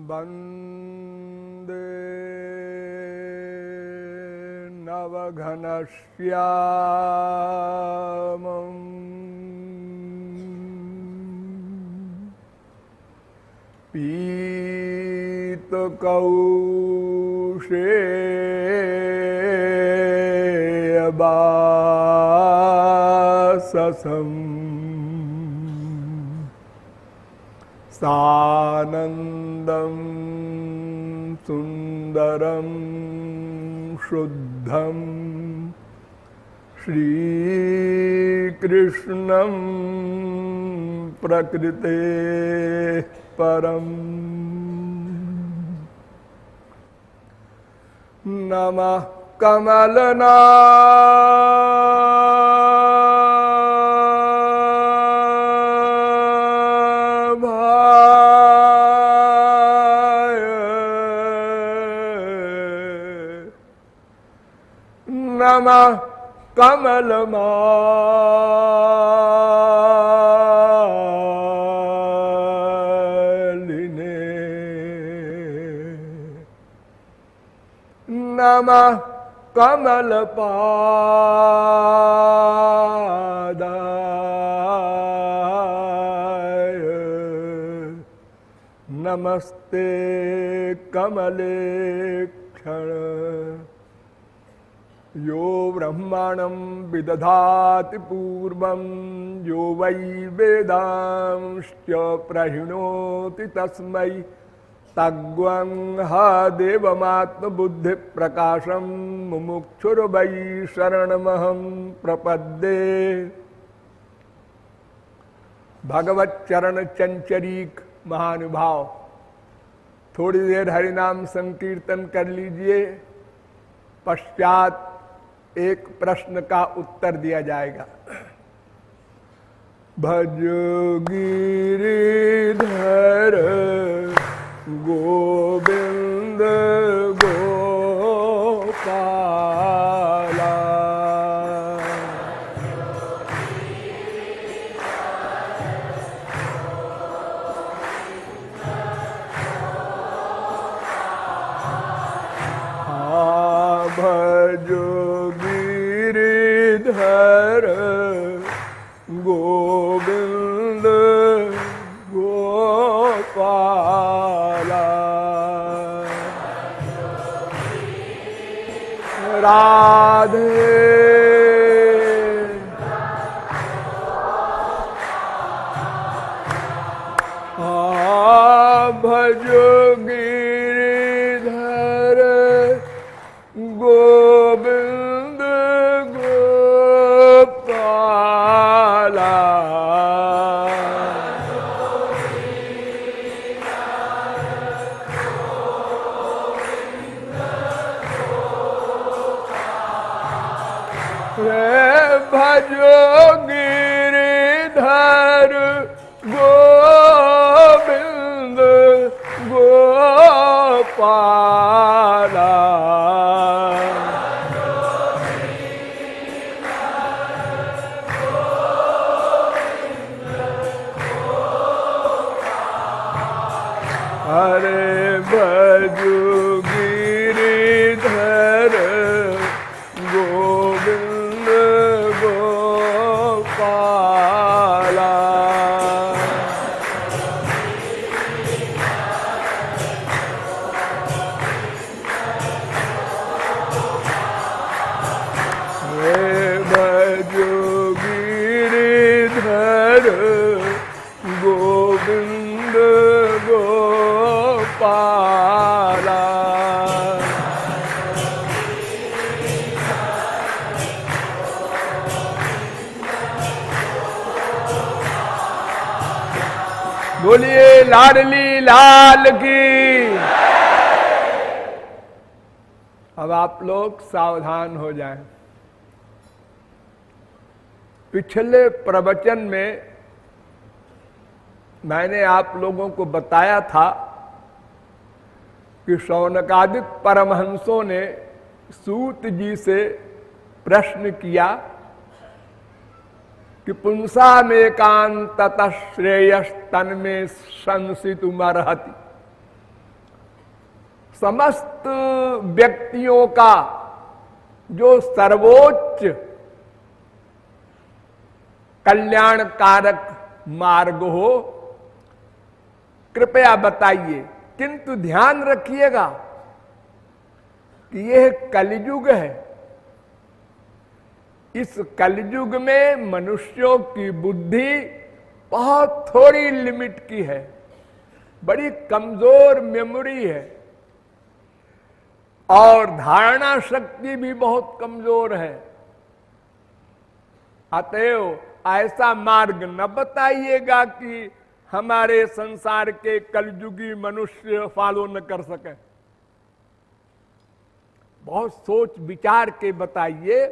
वन्दे नवघनश्यामम् पीतकौशेयवाससम् सानन्दं सुन्दरं शुद्धं श्रीकृष्णं प्रकृतेः परम् नमः कमलनाभाय नमः कमलमालिने नमः कमलपादाय नमस्ते कमलेक्षण यो ब्रह्माणं विदधाति पूर्वं यो वै वेदांश्च प्रहिणोति तस्मै तग्वं हा देवमात्मबुद्धिप्रकाशं मुमुक्षुर्वै शरणमहं प्रपद्ये। भगवत चरण चंचरीक महानुभाव, थोड़ी देर हरिनाम संकीर्तन कर लीजिए, पश्चात एक प्रश्न का उत्तर दिया जाएगा। भज गिरिधर गोविंद गोपाला भज गिरिधर गोविंद गोपाला राधे भज गिरिधर गोविंद गोपाला भजो गिरिधर गोविंद गोपाला हरे भजो गिरिधर गोविंद गोपाला भजो गिरिधर गोविंद गोपाला बोलिए लाडली लाल की। अब आप लोग सावधान हो जाएं। पिछले प्रवचन में मैंने आप लोगों को बताया था कि शौनकादिक परमहंसों ने सूत जी से प्रश्न किया कि पुंसामेकांततः श्रेयस्तन्मे संसितुमर्हति। समस्त व्यक्तियों का जो सर्वोच्च कल्याणकारक मार्ग हो, कृपया बताइए। किंतु ध्यान रखिएगा कि यह कलयुग है। इस कलयुग में मनुष्यों की बुद्धि बहुत थोड़ी लिमिट की है, बड़ी कमजोर मेमोरी है और धारणा शक्ति भी बहुत कमजोर है। अतएव ऐसा मार्ग न बताइएगा कि हमारे संसार के कलयुगी मनुष्य फॉलो न कर सके। बहुत सोच विचार के बताइए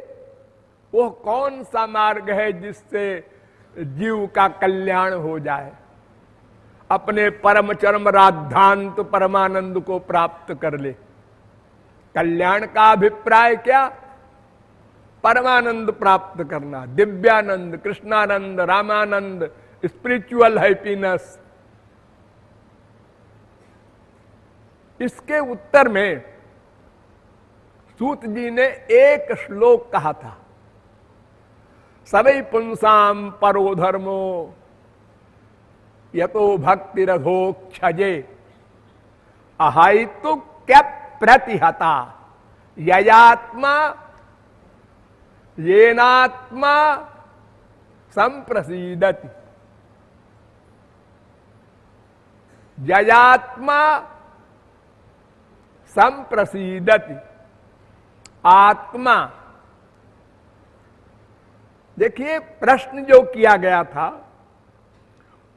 वो कौन सा मार्ग है जिससे जीव का कल्याण हो जाए, अपने परम चरम राधांत परमानंद को प्राप्त कर ले। कल्याण का अभिप्राय क्या? परमानंद प्राप्त करना, दिव्यानंद, कृष्णानंद, रामानंद, स्पिरिचुअल हैप्पीनेस। इसके उत्तर में सूत जी ने एक श्लोक कहा था, सवै पुंसाम परो धर्मो यतो भक्ति रथोक्षजे अहाइतु क्या प्रतिहता ययात्मा येनात्मा संप्रसीदति। ययात्मा संप्रसीदति, आत्मा। देखिए प्रश्न जो किया गया था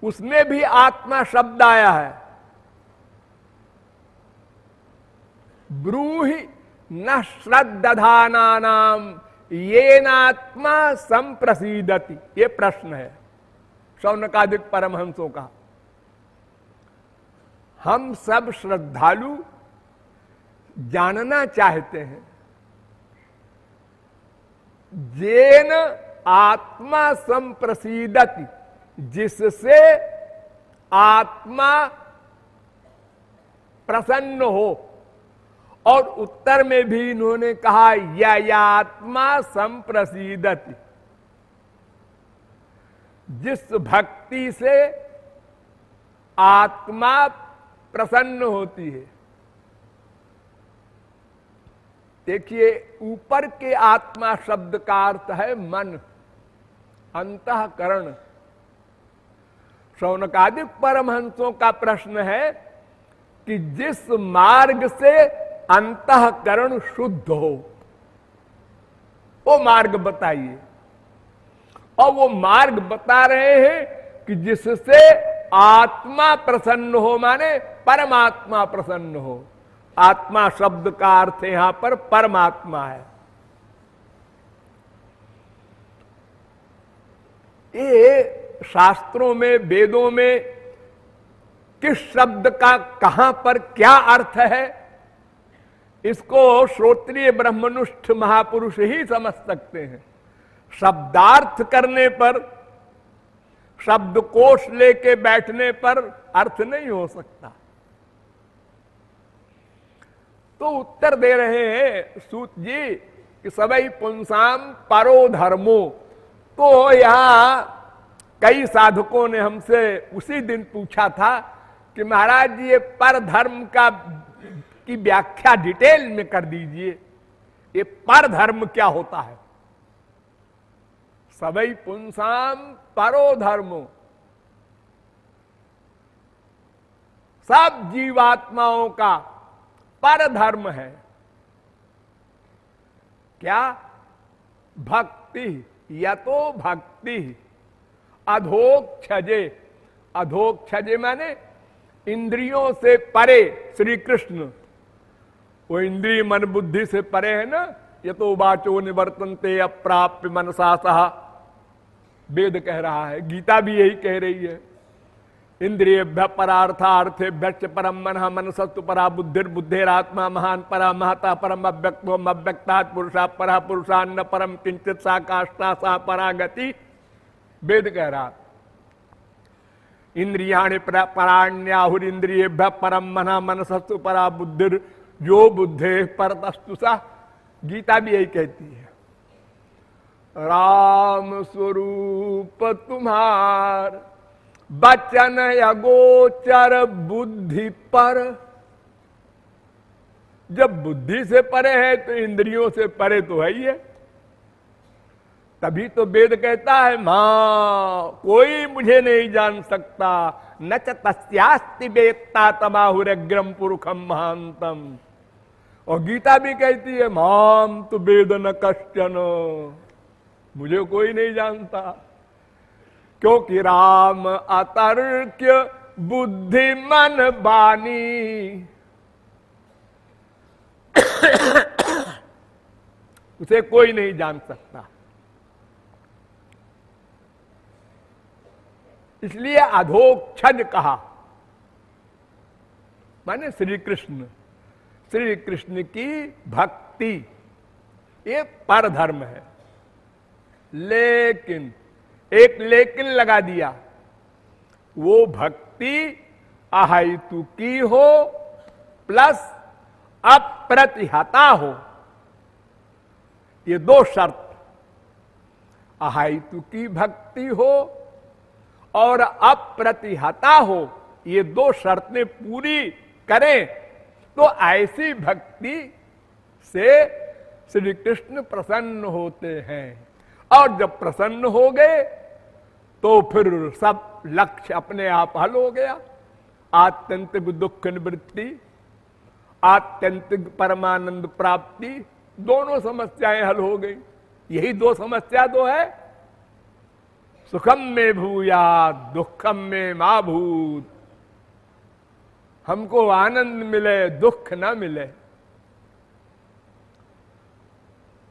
उसमें भी आत्मा शब्द आया है। ब्रूहि न श्रद्धानानाम येनात्मा संप्रसीदति, ये प्रश्न है शौनकादिक परमहंसों का। हम सब श्रद्धालु जानना चाहते हैं जेन आत्मा संप्रसीदति, जिससे आत्मा प्रसन्न हो। और उत्तर में भी इन्होंने कहा ययात्मा संप्रसीदति, जिस भक्ति से आत्मा प्रसन्न होती है। देखिए ऊपर के आत्मा शब्द का अर्थ है मन, अंतःकरण। शौनकादिक परमहंसों का प्रश्न है कि जिस मार्ग से अंतःकरण शुद्ध हो वो मार्ग बताइए। और वो मार्ग बता रहे हैं कि जिससे आत्मा प्रसन्न हो, माने परमात्मा प्रसन्न हो। आत्मा शब्द का अर्थ यहां पर परमात्मा है। ये शास्त्रों में, वेदों में किस शब्द का कहां पर क्या अर्थ है, इसको श्रोत्रिय ब्रह्मनिष्ठ महापुरुष ही समझ सकते हैं। शब्दार्थ करने पर, शब्दकोश लेके बैठने पर अर्थ नहीं हो सकता। तो उत्तर दे रहे हैं सूत जी कि सवै पुंसाम परो धर्मो। तो यहां कई साधकों ने हमसे उसी दिन पूछा था कि महाराज जी ये पर धर्म की व्याख्या डिटेल में कर दीजिए, ये पर धर्म क्या होता है? सवै पुंसाम परो धर्मो, सब जीवात्माओं का पर धर्म है क्या? भक्ति, यतो भक्ति अधोक्षजे। अधोक्षजे माने इंद्रियों से परे श्री कृष्ण। वो इंद्रिय मन बुद्धि से परे है ना। यतो वाचो निवर्तन्ते अप्राप्य मनसा सहा, वेद कह रहा है, गीता भी यही कह रही है। इंद्रियेभ्यः परार्थार्थेभ्यश्च परम मनः मनसस्तु परा बुद्धिर्बुद्धिरात्मा महान परा महता परम अव्यक्तोम अव्यक्तात् पुरुषात् परः पुरुषान्न परम किंचित सा काष्ठा सा परा गति, वेद कह रहा। इंद्रियाणि पराण्याहुरिंद्रियेभ्यः परम मनः मनसस्तु परा बुद्धिर जो बुद्धे परतस्तुषा, गीता भी यही कहती है। राम स्वरूप तुम्हार बचन अगोचर बुद्धि पर। जब बुद्धि से परे है तो इंद्रियों से परे तो है ही है। तभी तो वेद कहता है मां कोई मुझे नहीं जान सकता, न च तस्यास्ति वेत्ता तमाहुरग्रम पुरुषम महांतम। और गीता भी कहती है माम तो वेद न कश्चन, मुझे कोई नहीं जानता। क्योंकि राम अतर्क्य बुद्धि मन बानी, उसे कोई नहीं जान सकता। इसलिए अधोक्षज कहा, माने श्री कृष्ण की भक्ति ये पर धर्म है। लेकिन एक लेकिन लगा दिया, वो भक्ति अहेतु की हो प्लस अप्रतिहता हो, ये दो शर्त। अहेतु की भक्ति हो और अप्रतिहता हो, ये दो शर्तें पूरी करें तो ऐसी भक्ति से श्री कृष्ण प्रसन्न होते हैं। और जब प्रसन्न हो गए तो फिर सब लक्ष्य अपने आप हल हो गया। आत्यंतिक दुख निवृत्ति, आत्यंतिक परमानंद प्राप्ति, दोनों समस्याएं हल हो गई। यही दो समस्या तो है, सुखम में भूयात् दुखम में मा भूत। हमको आनंद मिले दुख ना मिले।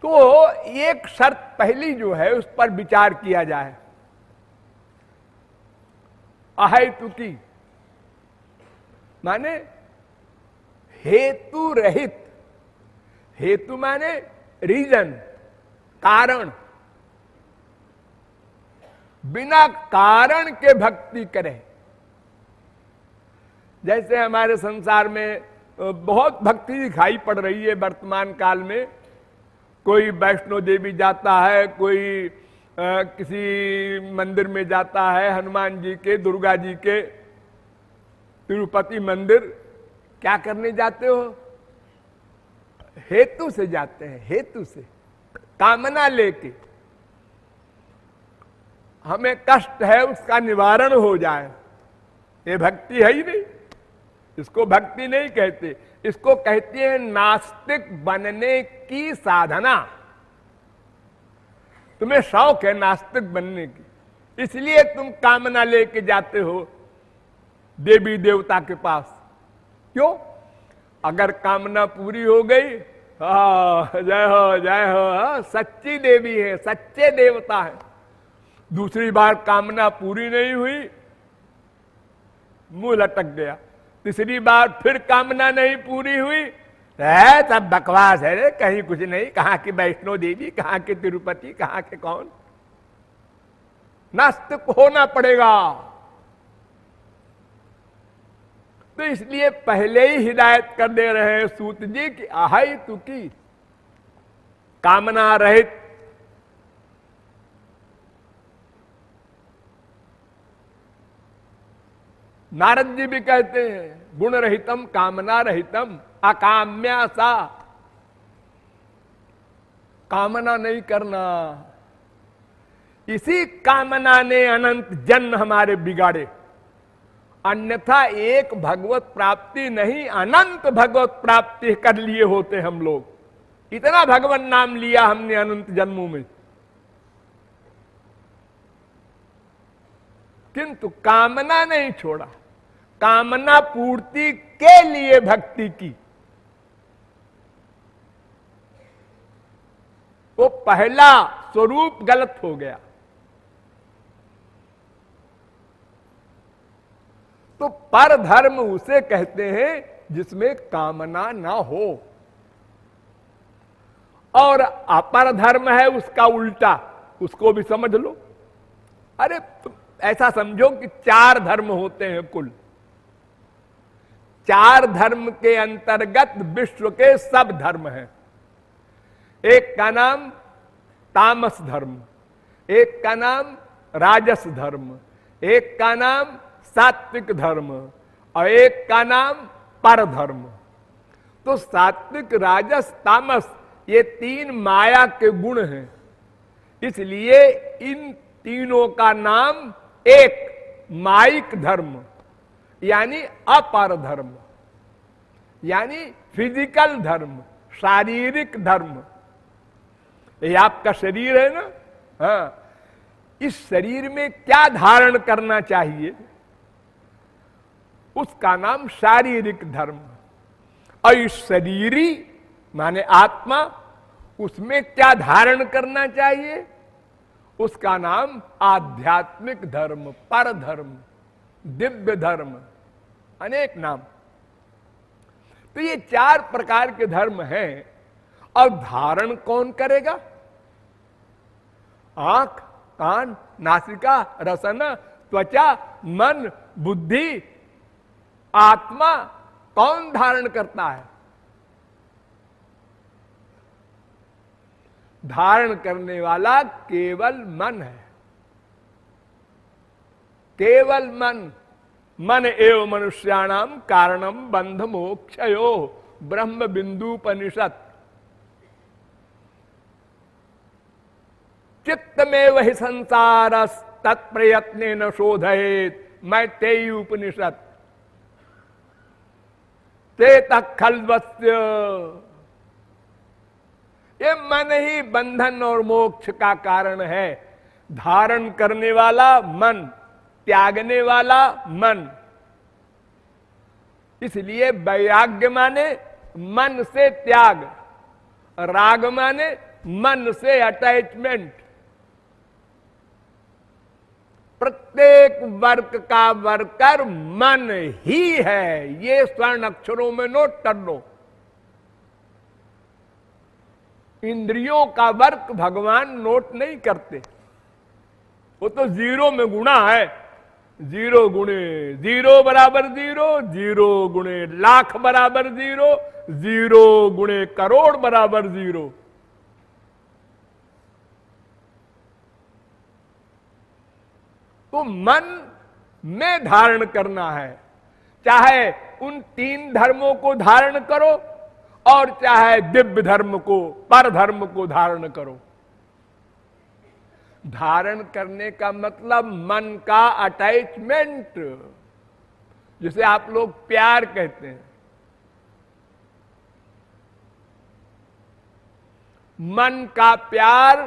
तो एक शर्त पहली जो है उस पर विचार किया जाए, अहेतु की, माने हेतु रहित। हेतु माने रीजन, कारण, बिना कारण के भक्ति करें। जैसे हमारे संसार में बहुत भक्ति दिखाई पड़ रही है वर्तमान काल में। कोई वैष्णो देवी जाता है, कोई किसी मंदिर में जाता है, हनुमान जी के, दुर्गा जी के, तिरुपति मंदिर। क्या करने जाते हो? हेतु से जाते हैं, हेतु से, कामना लेके। हमें कष्ट है उसका निवारण हो जाए, ये भक्ति है ही नहीं। इसको भक्ति नहीं कहते, इसको कहते हैं नास्तिक बनने की साधना। तुम्हें शौक है नास्तिक बनने की, इसलिए तुम कामना लेके जाते हो देवी देवता के पास। क्यों? अगर कामना पूरी हो गई, जय हो जय हो, सच्ची देवी है, सच्चे देवता है। दूसरी बार कामना पूरी नहीं हुई, मुंह लटक गया। तीसरी बार फिर कामना नहीं पूरी हुई, है सब बकवास है रे, कहीं कुछ नहीं। कहां की वैष्णो देवी, कहां के तिरुपति, कहां के कौन। नास्तिक होना पड़ेगा। तो इसलिए पहले ही हिदायत कर दे रहे हैं सूत जी कि अहेतु की, कामना रहित। नारद जी भी कहते हैं गुण रहितम कामना रहितम अकाम्या सा। कामना नहीं करना, इसी कामना ने अनंत जन्म हमारे बिगाड़े। अन्यथा एक भगवत प्राप्ति नहीं, अनंत भगवत प्राप्ति कर लिए होते हम लोग। इतना भगवान नाम लिया हमने अनंत जन्मों में, किंतु कामना नहीं छोड़ा। कामना पूर्ति के लिए भक्ति की। वो पहला स्वरूप गलत हो गया। तो पर धर्म उसे कहते हैं जिसमें कामना ना हो, और अपर धर्म है उसका उल्टा, उसको भी समझ लो। अरे तुम ऐसा समझो कि 4 धर्म होते हैं कुल। चार धर्म के अंतर्गत विश्व के सब धर्म हैं। एक का नाम तामस धर्म, एक का नाम राजस धर्म, एक का नाम सात्विक धर्म और एक का नाम पर धर्म। तो सात्विक, राजस, तामस ये तीन माया के गुण हैं, इसलिए इन तीनों का नाम एक माइक धर्म यानी अपर धर्म, यानी फिजिकल धर्म, शारीरिक धर्म। ये आपका शरीर है ना, हाँ, इस शरीर में क्या धारण करना चाहिए उसका नाम शारीरिक धर्म। और इस शरीरी माने आत्मा, उसमें क्या धारण करना चाहिए उसका नाम आध्यात्मिक धर्म, पर धर्म, दिव्य धर्म, अनेक नाम। तो ये चार प्रकार के धर्म हैं। और धारण कौन करेगा? आंख, कान, नासिका, रसना, त्वचा, मन, बुद्धि, आत्मा कौन धारण करता है? धारण करने वाला केवल मन है, केवल मन। मन एव मनुष्याणाम कारणम बंध मोक्षयो ब्रह्म बिंदुपनिषद। चित्त में वही संसार तत्प्रयत्ने न शोधयेत मैत्रेयी उपनिषद। चेतः खल्वस्य, ये मन ही बंधन और मोक्ष का कारण है। धारण करने वाला मन, त्यागने वाला मन। इसलिए वैराग्य माने मन से त्याग, राग माने मन से अटैचमेंट। प्रत्येक वर्ग का वर्कर मन ही है, ये स्वर्ण अक्षरों में नोट कर लो। इंद्रियों का वर्क भगवान नोट नहीं करते, वो तो जीरो में गुणा है। जीरो गुणे जीरो बराबर जीरो, जीरो गुणे लाख बराबर जीरो, जीरो गुणे करोड़ बराबर जीरो। तो मन में धारण करना है, चाहे उन तीन धर्मों को धारण करो और चाहे दिव्य धर्म को, पर धर्म को धारण करो। धारण करने का मतलब मन का अटैचमेंट, जिसे आप लोग प्यार कहते हैं। मन का प्यार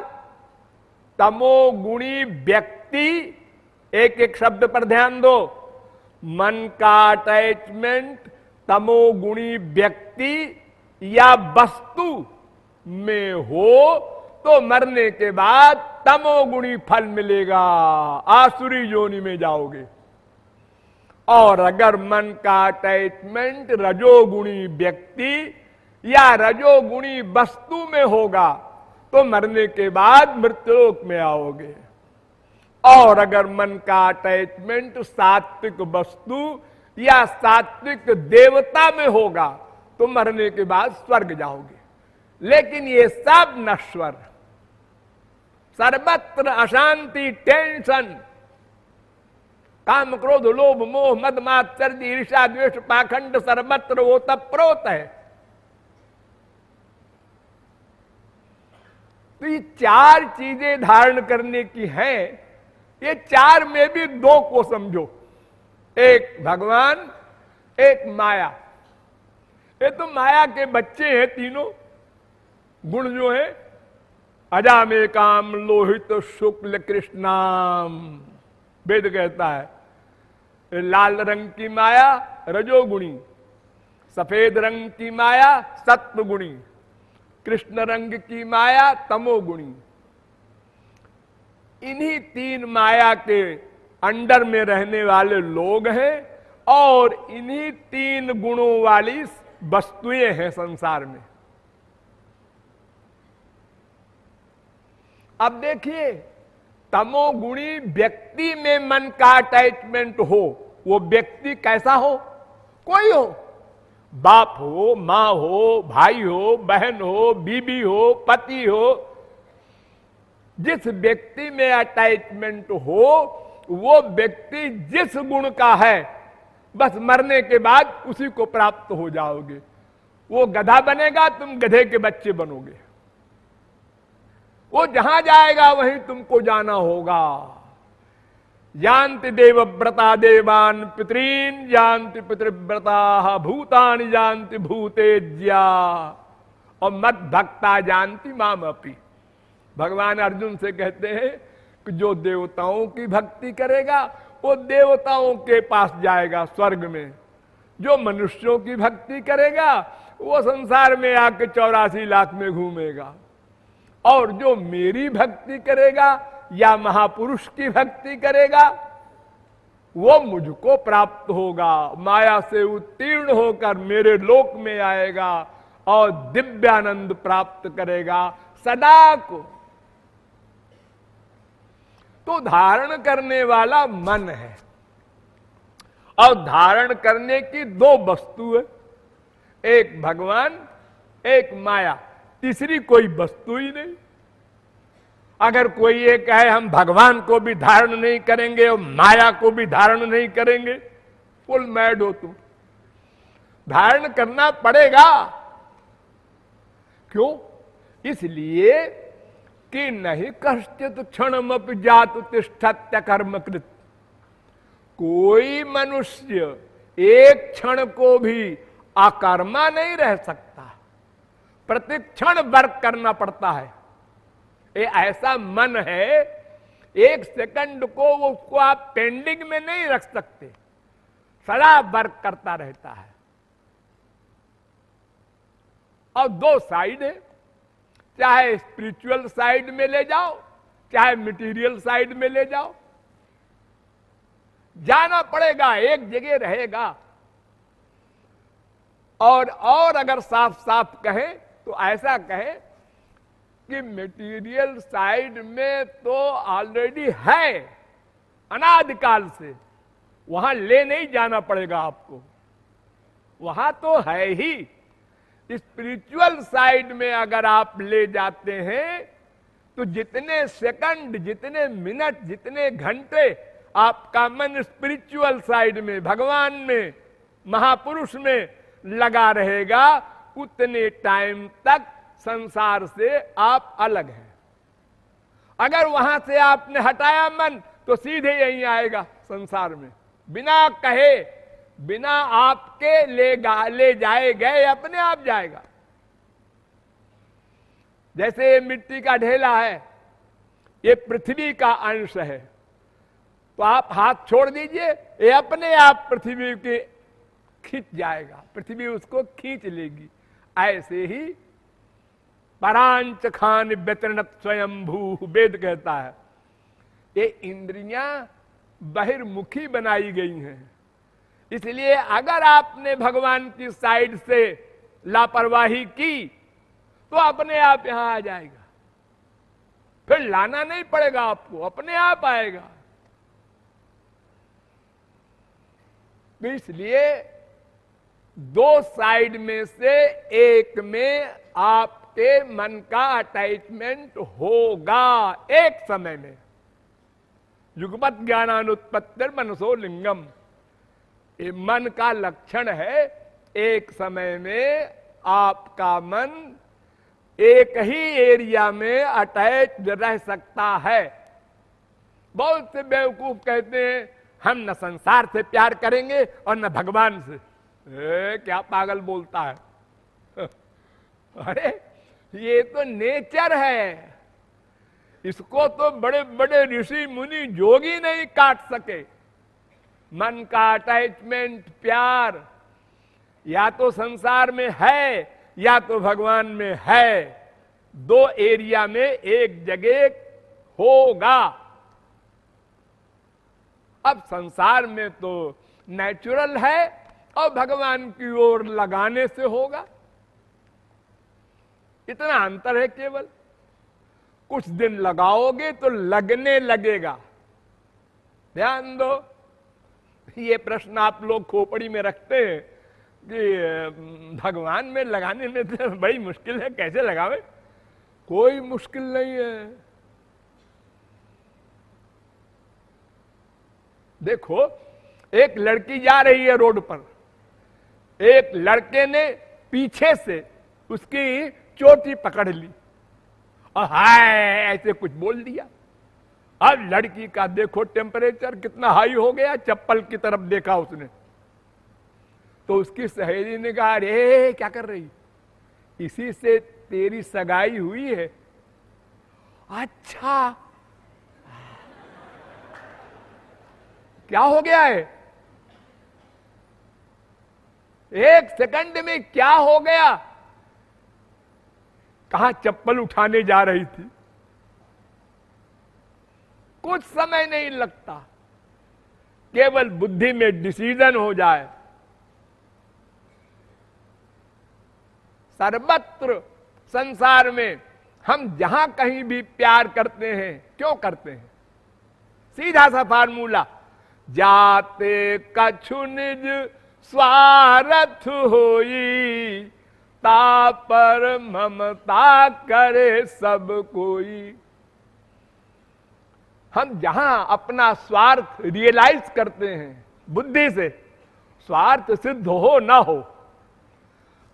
तमोगुणी व्यक्ति, एक एक शब्द पर ध्यान दो। मन का अटैचमेंट तमोगुणी व्यक्ति या वस्तु में हो तो मरने के बाद तमोगुणी फल मिलेगा, आसुरी योनि में जाओगे। और अगर मन का अटैचमेंट रजोगुणी व्यक्ति या रजोगुणी वस्तु में होगा तो मरने के बाद मृत्युलोक में आओगे। और अगर मन का अटैचमेंट सात्विक वस्तु या सात्विक देवता में होगा तो मरने के बाद स्वर्ग जाओगे। लेकिन ये सब नश्वर, सर्वत्र अशांति, टेंशन, काम, क्रोध, लोभ, मोह, मद, मात्सर्य, ईर्ष्या, द्वेष, पाखंड सर्वत्र ओतप्रोत है। तो ये चार चीजें धारण करने की हैं। ये चार में भी दो को समझो, एक भगवान, एक माया। ये तो माया के बच्चे हैं तीनों गुण जो है। अजामेकाम लोहित शुक्ल कृष्णाम, वेद कहता है। लाल रंग की माया रजोगुणी, सफेद रंग की माया सत्वगुणी, कृष्ण रंग की माया तमोगुणी। इन्हीं तीन माया के अंडर में रहने वाले लोग हैं और इन्हीं तीन गुणों वाली वस्तुएं हैं संसार में। अब देखिए, तमोगुणी व्यक्ति में मन का अटैचमेंट हो, वो व्यक्ति कैसा हो? कोई हो, बाप हो, मां हो, भाई हो, बहन हो, बीबी हो, पति हो, जिस व्यक्ति में अटैचमेंट हो वो व्यक्ति जिस गुण का है बस मरने के बाद उसी को प्राप्त हो जाओगे। वो गधा बनेगा, तुम गधे के बच्चे बनोगे। वो जहां जाएगा वहीं तुमको जाना होगा। जानति देवव्रता देवान पितरीन जानति पितृव्रता भूतानि जानति भूतेज्या और मद भक्ता जानति माम अपि। भगवान अर्जुन से कहते हैं कि जो देवताओं की भक्ति करेगा वो देवताओं के पास जाएगा स्वर्ग में। जो मनुष्यों की भक्ति करेगा वो संसार में आके 84 लाख में घूमेगा। और जो मेरी भक्ति करेगा या महापुरुष की भक्ति करेगा वो मुझको प्राप्त होगा, माया से उत्तीर्ण होकर मेरे लोक में आएगा और दिव्यानंद प्राप्त करेगा सदा को। तो धारण करने वाला मन है और धारण करने की दो वस्तु है, एक भगवान एक माया, तीसरी कोई वस्तु ही नहीं। अगर कोई ये कहे हम भगवान को भी धारण नहीं करेंगे और माया को भी धारण नहीं करेंगे, फुल मैड हो तुम। धारण करना पड़ेगा। क्यों? इसलिए कि नहीं कश्चित क्षणमपि जातु तिष्ठत्य कर्मकृत। कोई मनुष्य एक क्षण को भी अकर्मा नहीं रह सकता, प्रतिक्षण वर्क करना पड़ता है। ये ऐसा मन है, एक सेकंड को उसको आप पेंडिंग में नहीं रख सकते, सदा वर्क करता रहता है। और दो साइड है, चाहे स्पिरिचुअल साइड में ले जाओ चाहे मटेरियल साइड में ले जाओ, जाना पड़ेगा, एक जगह रहेगा। और अगर साफ साफ कहें तो ऐसा कहें कि मटेरियल साइड में तो ऑलरेडी है अनादिकाल से, वहां ले नहीं जाना पड़ेगा आपको, वहां तो है ही। स्पिरिचुअल साइड में अगर आप ले जाते हैं तो जितने सेकंड, जितने मिनट, जितने घंटे आपका मन स्पिरिचुअल साइड में, भगवान में, महापुरुष में लगा रहेगा, उतने टाइम तक संसार से आप अलग हैं। अगर वहां से आपने हटाया मन तो सीधे यहीं आएगा संसार में, बिना कहे, बिना आपके ले जाए गए अपने आप जाएगा। जैसे ये मिट्टी का ढेला है, ये पृथ्वी का अंश है, तो आप हाथ छोड़ दीजिए, ये अपने आप पृथ्वी के खींच जाएगा, पृथ्वी उसको खींच लेगी। ऐसे ही परांच खान व्यतृणत स्वयंभू, वेद कहता है। ये इंद्रियां बहिर्मुखी बनाई गई हैं, इसलिए अगर आपने भगवान की साइड से लापरवाही की तो अपने आप यहां आ जाएगा, फिर लाना नहीं पड़ेगा आपको, अपने आप आएगा। तो इसलिए दो साइड में से एक में आपके मन का अटैचमेंट होगा एक समय में। युगपत ज्ञानानुत्पत्तिर मनसो लिंगम, ये मन का लक्षण है। एक समय में आपका मन एक ही एरिया में अटैच रह सकता है। बहुत से बेवकूफ कहते हैं हम न संसार से प्यार करेंगे और न भगवान से। क्या पागल बोलता है। अरे ये तो नेचर है, इसको तो बड़े बड़े ऋषि मुनि जोगी नहीं काट सके। मन का अटैचमेंट, प्यार या तो संसार में है या तो भगवान में है, दो एरिया में एक जगह होगा। अब संसार में तो नेचुरल है और भगवान की ओर लगाने से होगा, इतना अंतर है। केवल कुछ दिन लगाओगे तो लगने लगेगा। ध्यान दो, ये प्रश्न आप लोग खोपड़ी में रखते हैं, कि भगवान में लगाने में तो बड़ी मुश्किल है, कैसे लगावे? कोई मुश्किल नहीं है। देखो, एक लड़की जा रही है रोड पर, एक लड़के ने पीछे से उसकी चोटी पकड़ ली और हाय ऐसे कुछ बोल दिया। अब लड़की का देखो टेम्परेचर कितना हाई हो गया, चप्पल की तरफ देखा उसने तो उसकी सहेली ने कहा, अरे क्या कर रही, इसी से तेरी सगाई हुई है? अच्छा, क्या हो गया है? एक सेकंड में क्या हो गया? कहां चप्पल उठाने जा रही थी, कुछ समय नहीं लगता, केवल बुद्धि में डिसीजन हो जाए। सर्वत्र संसार में हम जहां कहीं भी प्यार करते हैं, क्यों करते हैं? सीधा सा फार्मूला, जाते कछु निज स्वार्थ होई, ता पर ममता करे सब कोई। हम जहां अपना स्वार्थ रियलाइज करते हैं बुद्धि से, स्वार्थ सिद्ध हो ना हो,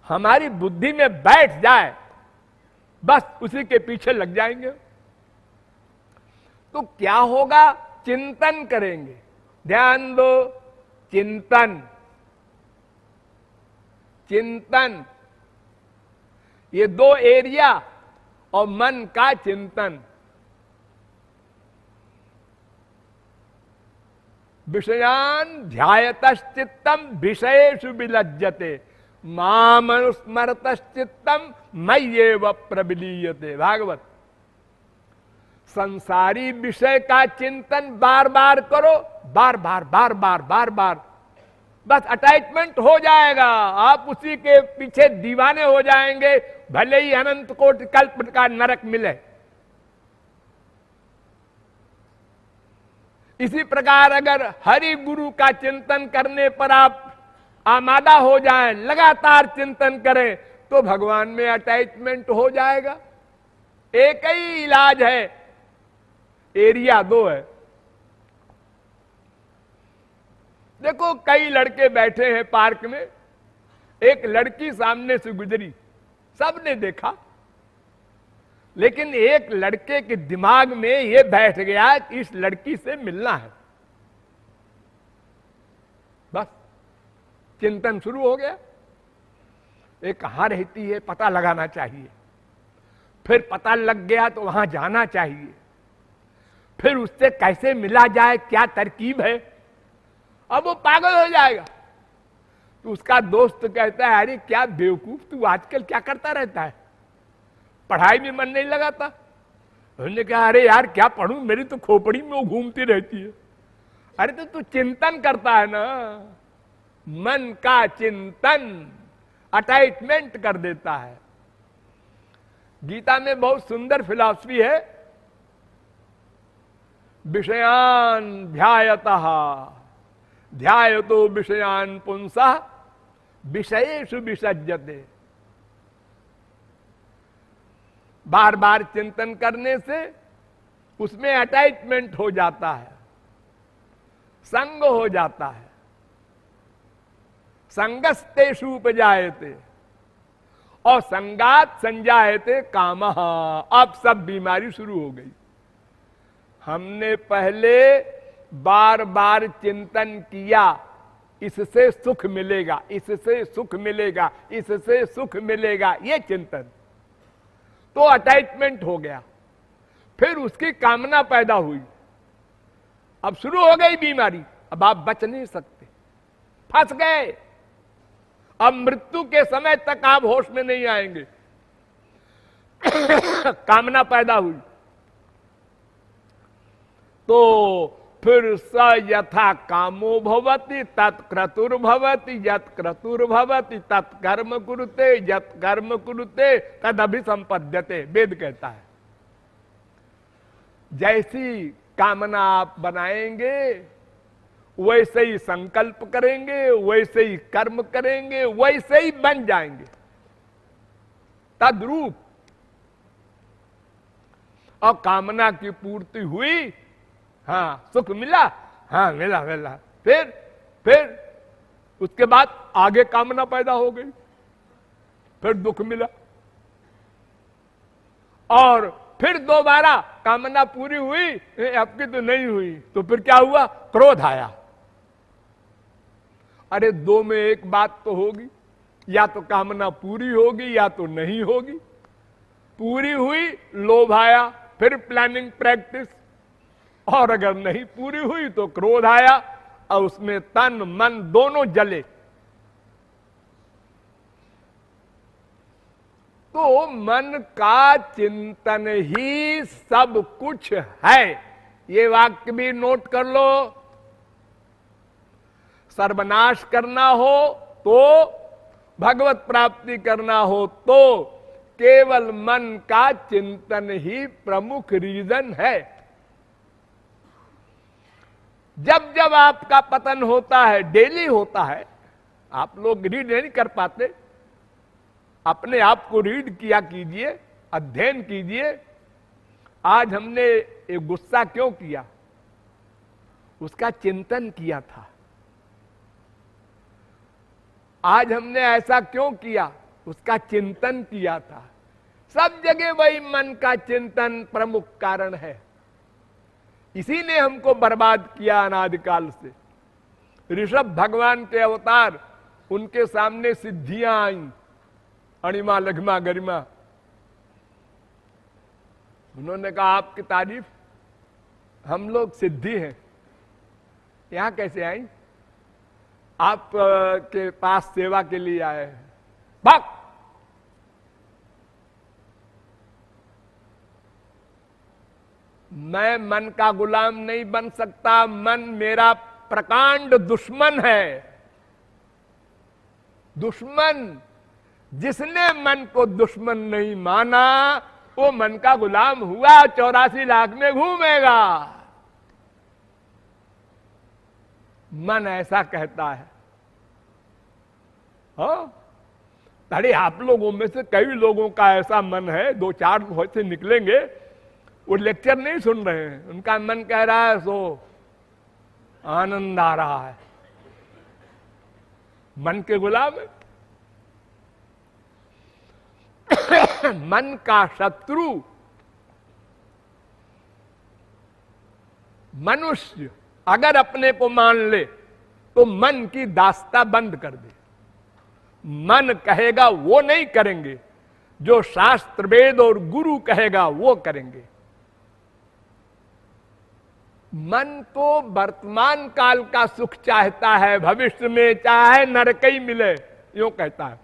हमारी बुद्धि में बैठ जाए, बस उसी के पीछे लग जाएंगे। तो क्या होगा? चिंतन करेंगे। ध्यान दो, चिंतन, चिंतन, ये दो एरिया और मन का चिंतन। विषयान ध्यायतश्चित्तम विषयेषु विलज्जते, मामनुस्मरतश्चित्तम मय्येव प्रविलीयते। भागवत। संसारी विषय का चिंतन बार बार करो, बार बार बार बार बार बार, बस अटैचमेंट हो जाएगा, आप उसी के पीछे दीवाने हो जाएंगे, भले ही अनंत कोटि कल्प का नरक मिले। इसी प्रकार अगर हरि गुरु का चिंतन करने पर आप आमादा हो जाएं, लगातार चिंतन करें, तो भगवान में अटैचमेंट हो जाएगा। एक ही इलाज है, एरिया दो है। देखो, कई लड़के बैठे हैं पार्क में, एक लड़की सामने से गुजरी, सबने देखा, लेकिन एक लड़के के दिमाग में यह बैठ गया कि इस लड़की से मिलना है। बस चिंतन शुरू हो गया, ये कहां रहती है पता लगाना चाहिए, फिर पता लग गया तो वहां जाना चाहिए, फिर उससे कैसे मिला जाए, क्या तरकीब है। अब वो पागल हो जाएगा। तो उसका दोस्त कहता है, अरे क्या बेवकूफ तू आजकल क्या करता रहता है, पढ़ाई में मन नहीं लगाता? उन्होंने कहा, अरे यार क्या पढ़ूं, मेरी तो खोपड़ी में वो घूमती रहती है। अरे तो तू चिंतन करता है ना, मन का चिंतन अटैचमेंट कर देता है। गीता में बहुत सुंदर फिलॉसफी है, विषयान ध्यायतः ध्यायतो विषयान पुंसः विषयेषु विसज्जते। बार बार चिंतन करने से उसमें अटैचमेंट हो जाता है, संग हो जाता है। संगस्तेषु उपजायते और संगात संजायते कामः। अब सब बीमारी शुरू हो गई। हमने पहले बार बार चिंतन किया, इससे सुख मिलेगा, इससे सुख मिलेगा, इससे सुख मिलेगा, ये चिंतन, तो अटैचमेंट हो गया, फिर उसकी कामना पैदा हुई, अब शुरू हो गई बीमारी। अब आप बच नहीं सकते, फंस गए। अब मृत्यु के समय तक आप होश में नहीं आएंगे। कामना पैदा हुई तो फिर स यथा कामो भवति तत्क्रतुर्भवति, यत् क्रतुर्भवति तत्कर्म कुरुते, यत् कर्म कुरुते तद अभिसंपद्यते। वेद कहता है, जैसी कामना आप बनाएंगे वैसे ही संकल्प करेंगे, वैसे ही कर्म करेंगे, वैसे ही बन जाएंगे तद्रूप। और कामना की पूर्ति हुई, हाँ सुख मिला, हाँ मिला मिला, फिर उसके बाद आगे कामना पैदा हो गई, फिर दुख मिला, और फिर दोबारा कामना पूरी हुई, आपकी तो नहीं हुई, तो फिर क्या हुआ, क्रोध आया। अरे दो में एक बात तो होगी, या तो कामना पूरी होगी या तो नहीं होगी। पूरी हुई लोभ आया, फिर प्लानिंग प्रैक्टिस, और अगर नहीं पूरी हुई तो क्रोध आया, और उसमें तन मन दोनों जले। तो मन का चिंतन ही सब कुछ है, ये वाक्य भी नोट कर लो। सर्वनाश करना हो तो, भगवत प्राप्ति करना हो तो केवल मन का चिंतन ही प्रमुख रीजन है। जब जब आपका पतन होता है, डेली होता है, आप लोग रीड नहीं कर पाते, अपने आप को रीड किया कीजिए, अध्ययन कीजिए। आज हमने एक गुस्सा क्यों किया, उसका चिंतन किया था। आज हमने ऐसा क्यों किया, उसका चिंतन किया था। सब जगह वही मन का चिंतन प्रमुख कारण है। इसी ने हमको बर्बाद किया अनादिकाल से। ऋषभ भगवान के अवतार, उनके सामने सिद्धियां आईं, अणिमा लघिमा गरिमा। उन्होंने कहा आपकी तारीफ, हम लोग सिद्धि हैं, यहां कैसे आई, आप के पास सेवा के लिए आए हैं। भाग, मैं मन का गुलाम नहीं बन सकता, मन मेरा प्रकांड दुश्मन है। दुश्मन, जिसने मन को दुश्मन नहीं माना वो मन का गुलाम हुआ, 84 लाख में घूमेगा। मन ऐसा कहता है। हाँ, अरे आप लोगों में से कई लोगों का ऐसा मन है, 2-4 से निकलेंगे, वो लेक्चर नहीं सुन रहे हैं, उनका मन कह रहा है सो आनंद आ रहा है, मन के गुलाम है। मन का शत्रु मनुष्य अगर अपने को मान ले तो मन की दास्ता बंद कर दे। मन कहेगा वो नहीं करेंगे, जो शास्त्र वेद और गुरु कहेगा वो करेंगे। मन तो वर्तमान काल का सुख चाहता है, भविष्य में चाहे नरक ही मिले, यूं कहता है।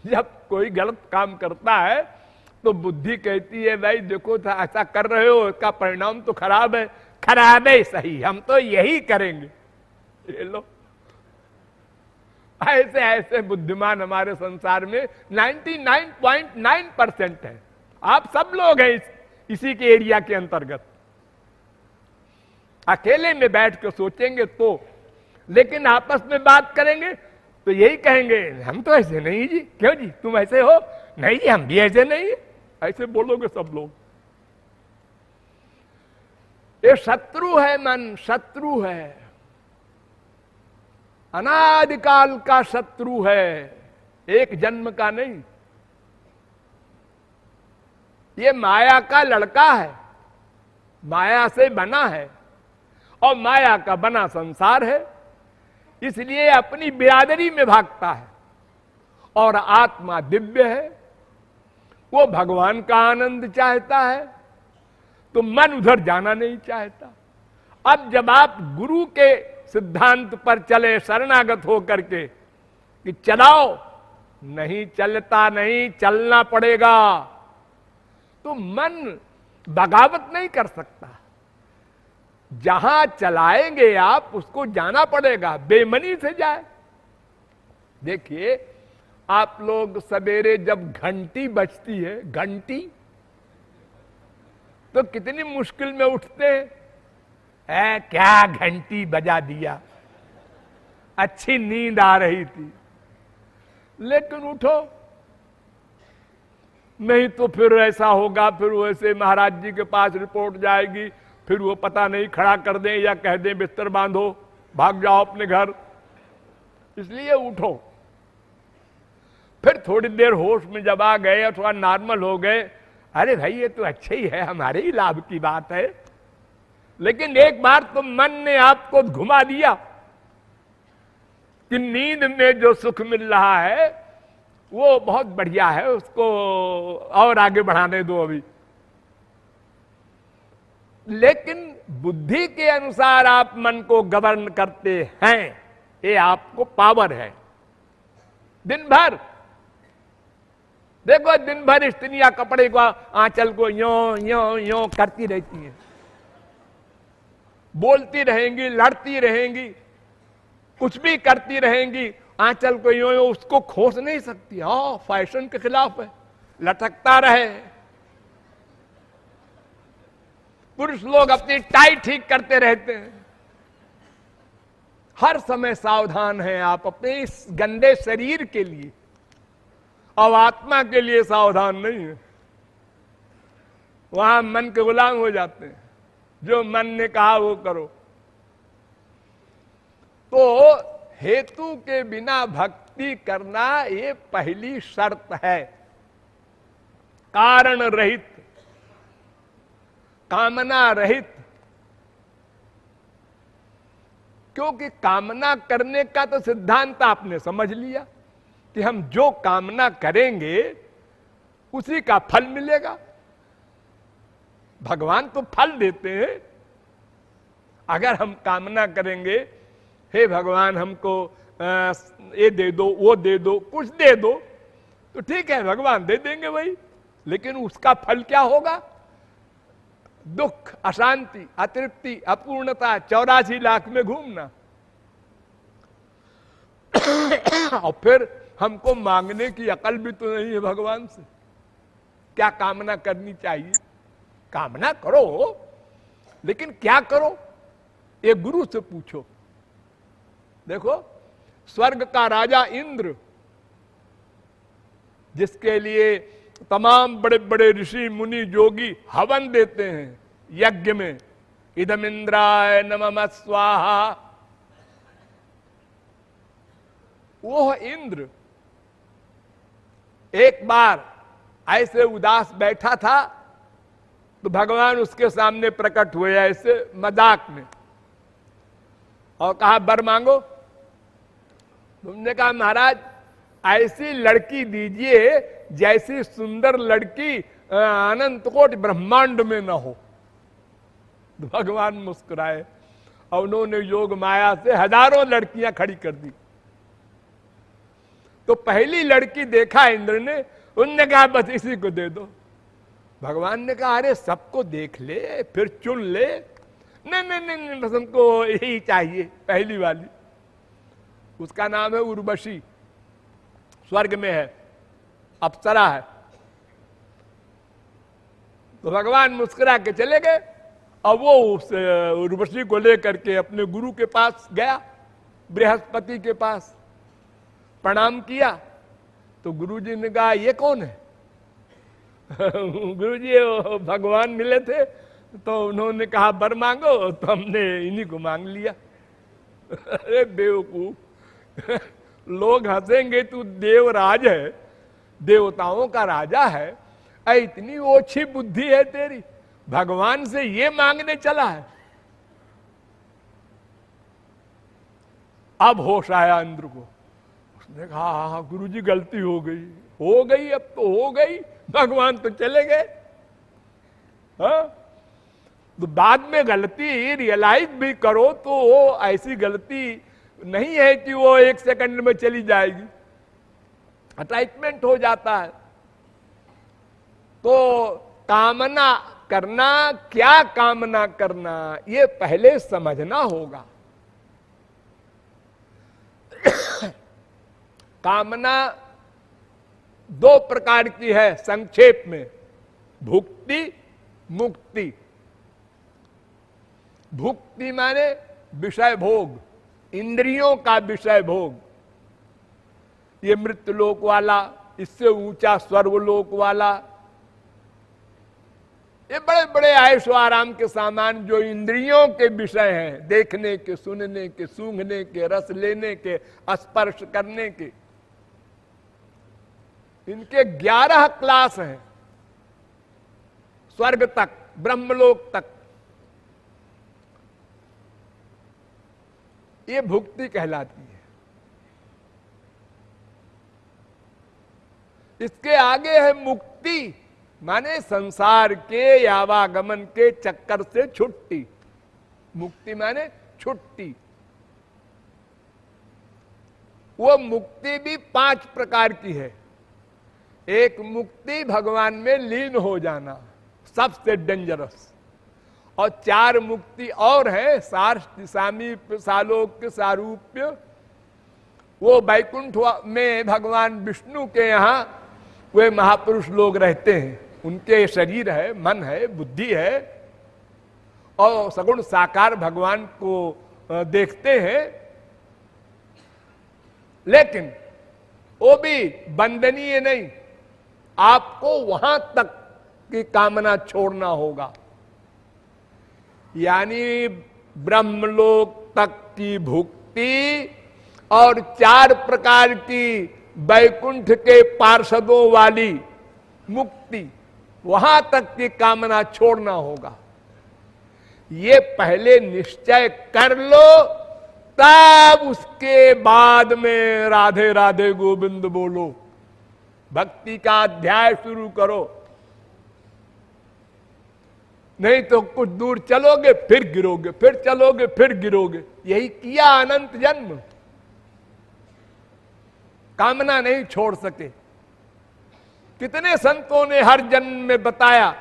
जब कोई गलत काम करता है तो बुद्धि कहती है भाई देखो था ऐसा कर रहे हो, इसका परिणाम तो खराब है। खराब है सही, हम तो यही करेंगे। ये लो, ऐसे ऐसे बुद्धिमान हमारे संसार में 99.9% है। आप सब लोग हैं इसी के एरिया के अंतर्गत। अकेले में बैठ कर सोचेंगे तो, लेकिन आपस में बात करेंगे तो यही कहेंगे हम तो ऐसे नहीं जी। क्यों जी, तुम ऐसे हो? नहीं जी, हम भी ऐसे नहीं है। ऐसे बोलोगे सब लोग। ये शत्रु है, मन शत्रु है, अनादिकाल का शत्रु है, एक जन्म का नहीं। ये माया का लड़का है, माया से बना है और माया का बना संसार है, इसलिए अपनी बिरादरी में भागता है। और आत्मा दिव्य है, वो भगवान का आनंद चाहता है, तो मन उधर जाना नहीं चाहता। अब जब आप गुरु के सिद्धांत पर चले शरणागत हो करके कि चलाओ, नहीं चलता, नहीं चलना पड़ेगा, तो मन बगावत नहीं कर सकता। जहां चलाएंगे आप उसको जाना पड़ेगा, बेमनी से जाए। देखिए आप लोग सवेरे जब घंटी बजती है, घंटी, तो कितनी मुश्किल में उठते हैं। है क्या घंटी बजा दिया, अच्छी नींद आ रही थी, लेकिन उठो, नहीं तो फिर ऐसा होगा, फिर वैसे महाराज जी के पास रिपोर्ट जाएगी, फिर वो पता नहीं खड़ा कर दें या कह दें बिस्तर बांधो, भाग जाओ अपने घर। इसलिए उठो। फिर थोड़ी देर होश में जब आ गए और थोड़ा नॉर्मल हो गए, अरे भाई ये तो अच्छा ही है, हमारे ही लाभ की बात है। लेकिन एक बार तो मन ने आपको घुमा दिया कि नींद में जो सुख मिल रहा है वो बहुत बढ़िया है, उसको और आगे बढ़ाने दो अभी। लेकिन बुद्धि के अनुसार आप मन को गवर्न करते हैं, ये आपको पावर है। दिन भर देखो, दिन भर स्त्रियां कपड़े को आंचल को यो यो यो करती रहती हैं, बोलती रहेंगी, लड़ती रहेंगी, कुछ भी करती रहेंगी, आंचल को यो यो उसको खोस नहीं सकती। हाँ, फैशन के खिलाफ है, लटकता रहे। पुरुष लोग अपनी टाई ठीक करते रहते हैं। हर समय सावधान हैं आप अपने इस गंदे शरीर के लिए, और आत्मा के लिए सावधान नहीं है। वहां मन के गुलाम हो जाते हैं, जो मन ने कहा वो करो। तो हेतु के बिना भक्ति करना ये पहली शर्त है, कारण रहित, कामना रहित। क्योंकि कामना करने का तो सिद्धांत आपने समझ लिया कि हम जो कामना करेंगे उसी का फल मिलेगा। भगवान तो फल देते हैं। अगर हम कामना करेंगे, हे भगवान हमको ये दे दो, वो दे दो, कुछ दे दो, तो ठीक है, भगवान दे देंगे वही। लेकिन उसका फल क्या होगा? दुख, अशांति, अतृप्ति, अपूर्णता, 84 लाख में घूमना। और फिर हमको मांगने की अकल भी तो नहीं है भगवान से। क्या कामना करनी चाहिए? कामना करो, लेकिन क्या करो ये गुरु से पूछो। देखो, स्वर्ग का राजा इंद्र, जिसके लिए तमाम बड़े बड़े ऋषि मुनि योगी हवन देते हैं यज्ञ में, इदम इंद्राय नमः स्वाहा, वो इंद्र एक बार ऐसे उदास बैठा था तो भगवान उसके सामने प्रकट हुए ऐसे मजाक में और कहा वर मांगो। तुमने कहा महाराज ऐसी लड़की दीजिए जैसी सुंदर लड़की अनंत कोटि ब्रह्मांड में न हो। तो भगवान मुस्कुराए और उन्होंने योग माया से हजारों लड़कियां खड़ी कर दी। तो पहली लड़की देखा इंद्र ने, उनने कहा बस इसी को दे दो। भगवान ने कहा अरे सबको देख ले फिर चुन ले। नहीं नहीं नहीं, बस हमको यही चाहिए, पहली वाली। उसका नाम है उर्वशी, स्वर्ग में है, अप्सरा है। तो भगवान मुस्कुरा के चले गए और वो उस उर्वशी को लेकर के अपने गुरु के पास गया, बृहस्पति के पास प्रणाम किया। तो गुरुजी ने कहा ये कौन है? गुरुजी भगवान मिले थे तो उन्होंने कहा वर मांगो, तो हमने इन्हीं को मांग लिया। अरे बेवकूफ, लोग हंसेंगे, तू देवराज है, देवताओं का राजा है, इतनी ओछी बुद्धि है तेरी, भगवान से ये मांगने चला है। अब होश आया इंद्र को। उसने कहा हाँ गुरुजी गलती हो गई, अब तो हो गई, भगवान तो चले गए। हाँ, तो बाद में गलती रियलाइज भी करो तो वो ऐसी गलती नहीं है कि वो 1 सेकंड में चली जाएगी, अटैचमेंट हो जाता है। तो कामना करना, क्या कामना करना, ये पहले समझना होगा। कामना 2 प्रकार की है संक्षेप में, भुक्ति, मुक्ति। भुक्ति माने विषय भोग, इंद्रियों का विषय भोग। ये मृत्युलोक वाला, इससे ऊंचा स्वर्गलोक वाला, ये बड़े बड़े ऐशो आराम के सामान जो इंद्रियों के विषय हैं, देखने के, सुनने के, सूंघने के, रस लेने के, स्पर्श करने के, इनके 11 क्लास हैं स्वर्ग तक, ब्रह्मलोक तक। ये भुक्ति कहलाती है। इसके आगे है मुक्ति, माने संसार के आवागमन के चक्कर से छुट्टी। मुक्ति माने छुट्टी। वो मुक्ति भी 5 प्रकार की है। एक मुक्ति भगवान में लीन हो जाना, सबसे डेंजरस। और 4 मुक्ति और है, सार्ष्ट, सामीप्य, सालोक्य, सारूप्य। वो वैकुंठ में भगवान विष्णु के यहां वे महापुरुष लोग रहते हैं, उनके शरीर है, मन है, बुद्धि है, और सगुण साकार भगवान को देखते हैं। लेकिन वो भी बंदनीय नहीं, आपको वहां तक की कामना छोड़ना होगा। यानी ब्रह्मलोक तक की भुक्ति और 4 प्रकार की वैकुंठ के पार्षदों वाली मुक्ति, वहां तक की कामना छोड़ना होगा। ये पहले निश्चय कर लो, तब उसके बाद में राधे राधे गोविंद बोलो, भक्ति का अध्याय शुरू करो। नहीं तो कुछ दूर चलोगे फिर गिरोगे, फिर चलोगे फिर गिरोगे। यही किया अनंत जन्म, कामना नहीं छोड़ सके। कितने संतों ने हर जन्म में बताया,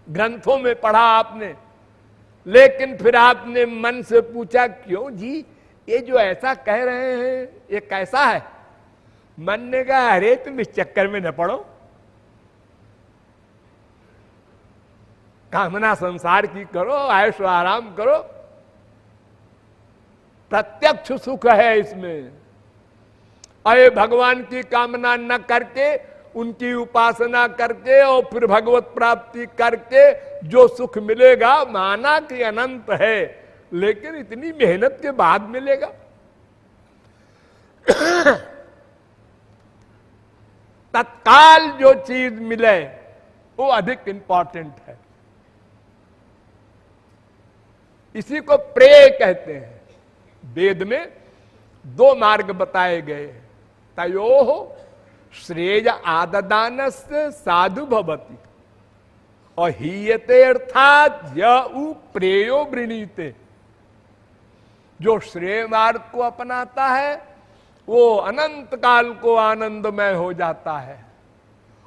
ग्रंथों में पढ़ा आपने, लेकिन फिर आपने मन से पूछा, क्यों जी ये जो ऐसा कह रहे हैं ये कैसा है? मन ने कहा, अरे तुम इस चक्कर में न पड़ो, कामना संसार की करो, ऐशो आराम करो, प्रत्यक्ष सुख है इसमें। अरे भगवान की कामना न करके, उनकी उपासना करके और फिर भगवत प्राप्ति करके जो सुख मिलेगा, माना कि अनंत है, लेकिन इतनी मेहनत के बाद मिलेगा। तत्काल जो चीज मिले वो अधिक इंपॉर्टेंट है। इसी को प्रेय कहते हैं। वेद में 2 मार्ग बताए गए, तयोः श्रेय आददानस्य साधु भवति और हीयते अर्थात यऊ प्रेयो वृणीते। जो श्रेय मार्ग को अपनाता है वो अनंत काल को आनंदमय हो जाता है,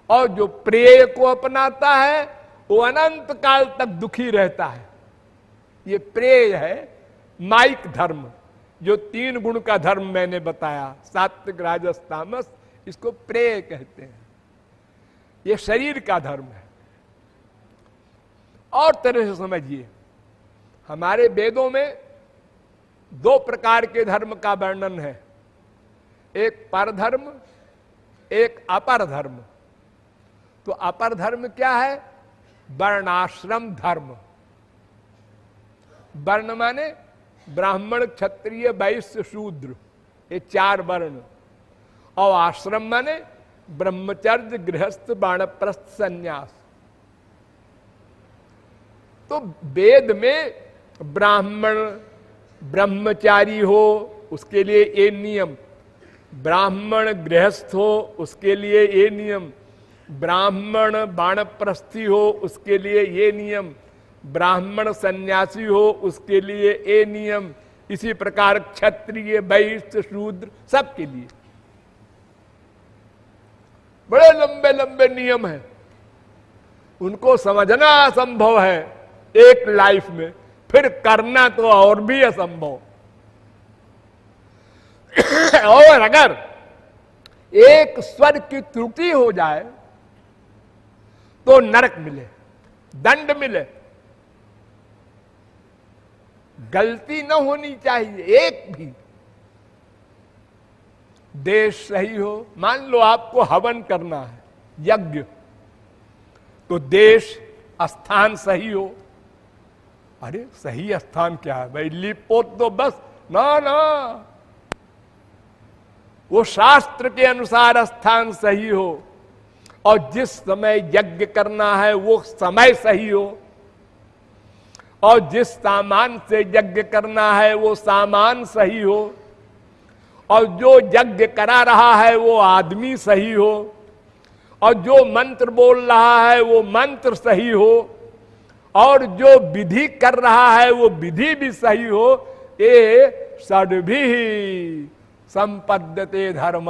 और जो प्रेय को अपनाता है वो अनंत काल तक दुखी रहता है। ये प्रेय है माइक धर्म, जो 3 गुण का धर्म मैंने बताया, सात्विक, राजस, तामस, इसको प्रेय कहते हैं। ये शरीर का धर्म है। और तरह से समझिए, हमारे वेदों में 2 प्रकार के धर्म का वर्णन है, एक परधर्म, एक अपर धर्म। तो अपर धर्म क्या है? वर्णाश्रम धर्म। वर्ण माने ब्राह्मण, क्षत्रिय, वैश्य, शूद्र, ये 4 वर्ण। और आश्रम माने ब्रह्मचर्य, गृहस्थ, वानप्रस्थ, संन्यास। तो वेद में ब्राह्मण ब्रह्मचारी हो उसके लिए ये नियम, ब्राह्मण गृहस्थ हो उसके लिए ये नियम, ब्राह्मण वानप्रस्थी हो उसके लिए ये नियम, ब्राह्मण सन्यासी हो उसके लिए ये नियम, इसी प्रकार क्षत्रिय, वैश्य, शूद्र सबके लिए बड़े लंबे लंबे नियम हैं। उनको समझना असंभव है एक लाइफ में, फिर करना तो और भी असंभव। और अगर एक स्वर की त्रुटि हो जाए तो नरक मिले, दंड मिले। गलती न होनी चाहिए एक भी। देश सही हो, मान लो आपको हवन करना है, यज्ञ, तो देश स्थान सही हो। अरे सही स्थान क्या है भाई, लिपोत तो बस ना ना, वो शास्त्र के अनुसार स्थान सही हो, और जिस समय यज्ञ करना है वो समय सही हो, और जिस सामान से यज्ञ करना है वो सामान सही हो, और जो यज्ञ करा रहा है वो आदमी सही हो, और जो मंत्र बोल रहा है वो मंत्र सही हो, और जो विधि कर रहा है वो विधि भी सही हो। ये षड्भी संपद्यते धर्म।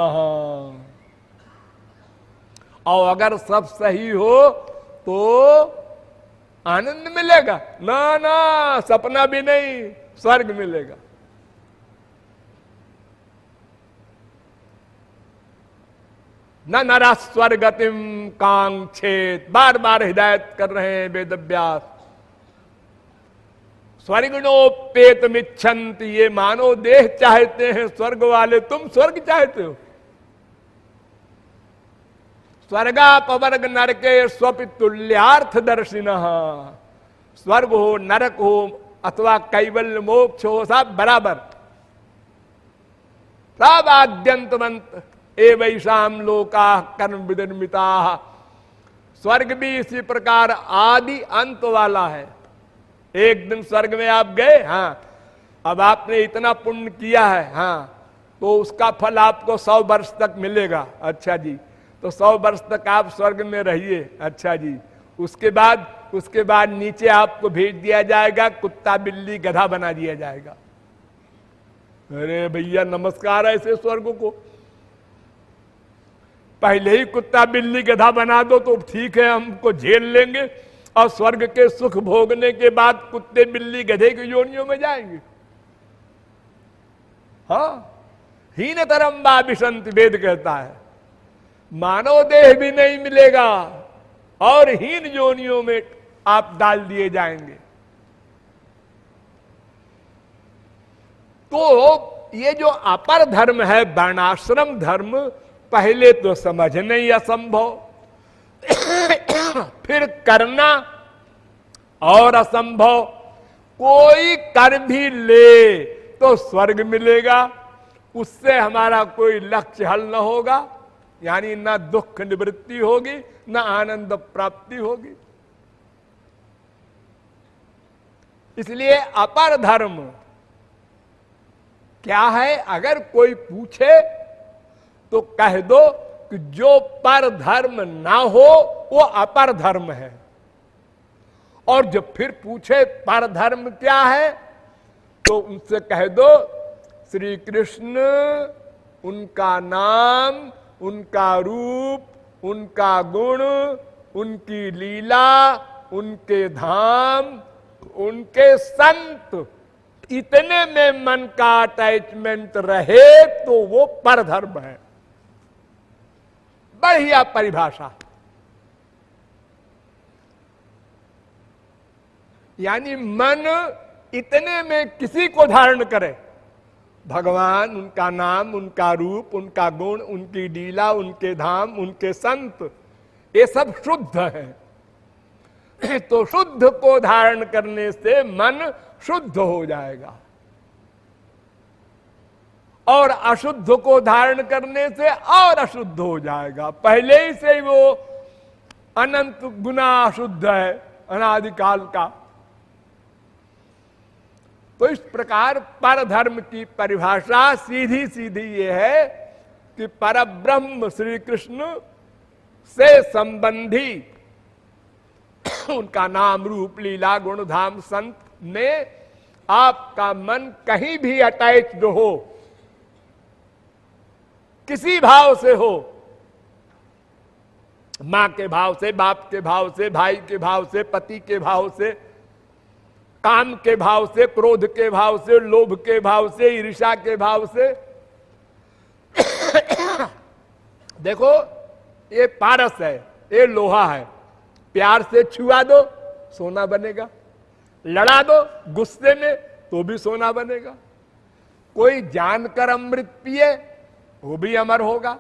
और अगर सब सही हो तो आनंद मिलेगा, ना ना सपना भी नहीं, स्वर्ग मिलेगा। न नरा स्वर्गतिम कांक्षेत, बार बार हिदायत कर रहे हैं वेदव्यास। स्वर्गणोपेत मिच्छन्ति, ये मानव देह चाहते हैं स्वर्ग वाले, तुम स्वर्ग चाहते हो। स्वर्गापवर्ग नरके स्वपितुल्यार्थ दर्शिनः, स्वर्ग हो नरक हो अथवा कैवल्य मोक्ष हो, सब बराबर, सब आद्यंतमंत एवैषाम लोका कर्म विनिर्मिता। स्वर्ग भी इसी प्रकार आदि अंत वाला है। एक दिन स्वर्ग में आप गए, हाँ, अब आपने इतना पुण्य किया है, हाँ, तो उसका फल आपको 100 वर्ष तक मिलेगा। अच्छा जी, तो 100 वर्ष तक आप स्वर्ग में रहिए। अच्छा जी, उसके बाद नीचे आपको भेज दिया जाएगा, कुत्ता बिल्ली गधा बना दिया जाएगा। अरे भैया नमस्कार, ऐसे स्वर्ग को पहले ही कुत्ता बिल्ली गधा बना दो तो ठीक है, हमको झेल लेंगे, और स्वर्ग के सुख भोगने के बाद कुत्ते बिल्ली गधे की योनियों में जाएंगे। हाँ, हीन तरम वाभिशंति, वेद कहता है, मानव देह भी नहीं मिलेगा और हीन योनियों में आप डाल दिए जाएंगे। तो ये जो अपर धर्म है, वर्णाश्रम धर्म, पहले तो समझना ही असंभव, फिर करना और असंभव। कोई कर भी ले तो स्वर्ग मिलेगा, उससे हमारा कोई लक्ष्य हल न होगा, यानी ना दुख निवृत्ति होगी ना आनंद प्राप्ति होगी। इसलिए अपर धर्म क्या है, अगर कोई पूछे तो कह दो कि जो पर धर्म ना हो वो अपर धर्म है। और जब फिर पूछे पर धर्म क्या है, तो उनसे कह दो श्री कृष्ण, उनका नाम, उनका रूप, उनका गुण, उनकी लीला, उनके धाम, उनके संत, इतने में मन का अटैचमेंट रहे तो वो पर धर्म है। बढ़िया परिभाषा। यानी मन इतने में किसी को धारण करे, भगवान, उनका नाम, उनका रूप, उनका गुण, उनकी लीला, उनके धाम, उनके संत, ये सब शुद्ध है। तो शुद्ध को धारण करने से मन शुद्ध हो जाएगा, और अशुद्ध को धारण करने से और अशुद्ध हो जाएगा। पहले ही से वो अनंत गुना अशुद्ध है, अनादिकाल का। तो इस प्रकार पर धर्म की परिभाषा सीधी सीधी ये है कि परब्रह्म श्री कृष्ण से संबंधी उनका नाम, रूप, लीला, गुण, धाम, संत में आपका मन कहीं भी अटैच्ड हो, किसी भाव से हो, मां के भाव से, बाप के भाव से, भाई के भाव से, पति के भाव से, काम के भाव से, क्रोध के भाव से, लोभ के भाव से, ईर्ष्या के भाव से। देखो ये पारस है, ये लोहा है, प्यार से छुआ दो सोना बनेगा, लड़ा दो गुस्से में तो भी सोना बनेगा। कोई जानकर अमृत पिए वो भी अमर होगा,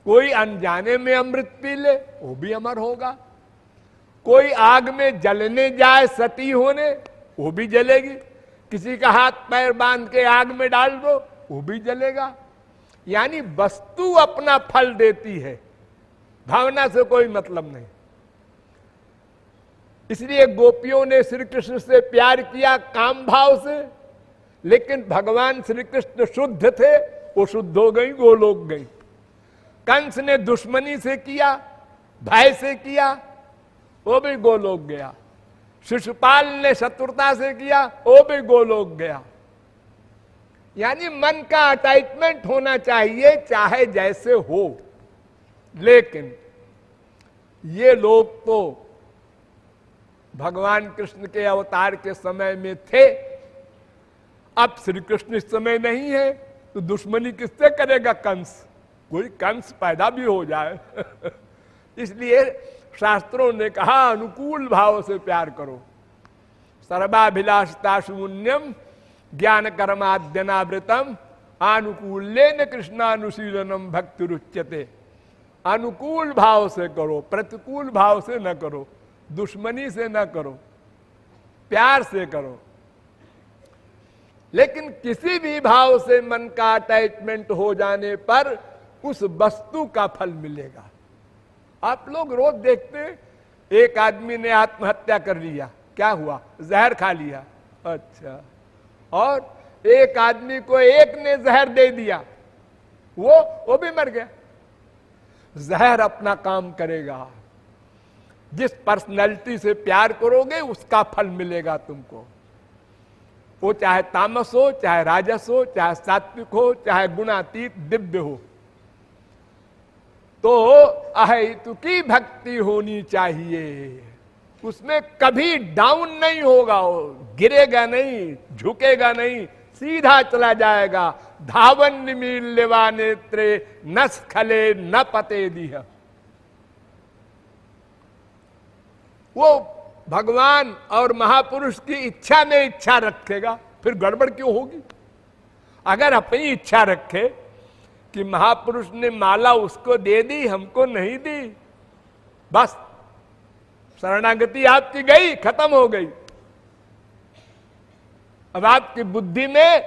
कोई अनजाने में अमृत पी ले वो भी अमर होगा, कोई आग में जलने जाए सती होने वो भी जलेगी, किसी का हाथ पैर बांध के आग में डाल दो वो भी जलेगा। यानी वस्तु अपना फल देती है, भावना से कोई मतलब नहीं। इसलिए गोपियों ने श्री कृष्ण से प्यार किया काम भाव से, लेकिन भगवान श्री कृष्ण शुद्ध थे, वो शुद्ध हो गई, गोलोक गई। कंस ने दुश्मनी से किया, भय से किया, वो भी गोलोक गया। शिशुपाल ने शत्रुता से किया, वो भी गोलोक गया। यानी मन का अटैचमेंट होना चाहिए, चाहे जैसे हो। लेकिन ये लोग तो भगवान कृष्ण के अवतार के समय में थे, अब श्री कृष्ण इस समय नहीं है, तो दुश्मनी किससे करेगा कंस? कोई कंस पैदा भी हो जाए इसलिए शास्त्रों ने कहा अनुकूल भाव से प्यार करो। सर्वाभिलाषता शून्यम ज्ञान कर्माद्यनावृतम अनुकूल्येन कृष्णानुशीलनम भक्ति रुच्यते। अनुकूल भाव से करो, प्रतिकूल भाव से न करो, दुश्मनी से न करो, प्यार से करो। लेकिन किसी भी भाव से मन का अटैचमेंट हो जाने पर उस वस्तु का फल मिलेगा। आप लोग रोज देखते हैं, एक आदमी ने आत्महत्या कर लिया, क्या हुआ? जहर खा लिया। अच्छा, और एक आदमी को एक ने जहर दे दिया, वो भी मर गया। जहर अपना काम करेगा। जिस पर्सनैलिटी से प्यार करोगे उसका फल मिलेगा तुमको। वो चाहे तामस हो, चाहे राजस हो, चाहे सात्विक हो, चाहे गुणातीत दिव्य हो। तो अहेतु की भक्ति होनी चाहिए, उसमें कभी डाउन नहीं होगा, वो गिरेगा नहीं, झुकेगा नहीं, सीधा चला जाएगा। धावन निमील्यवा नेत्रे न स्खले न पते दिह। वो भगवान और महापुरुष की इच्छा में इच्छा रखेगा, फिर गड़बड़ क्यों होगी? अगर अपनी इच्छा रखे कि महापुरुष ने माला उसको दे दी, हमको नहीं दी, बस शरणागति आपकी गई, खत्म हो गई। अब आपकी बुद्धि में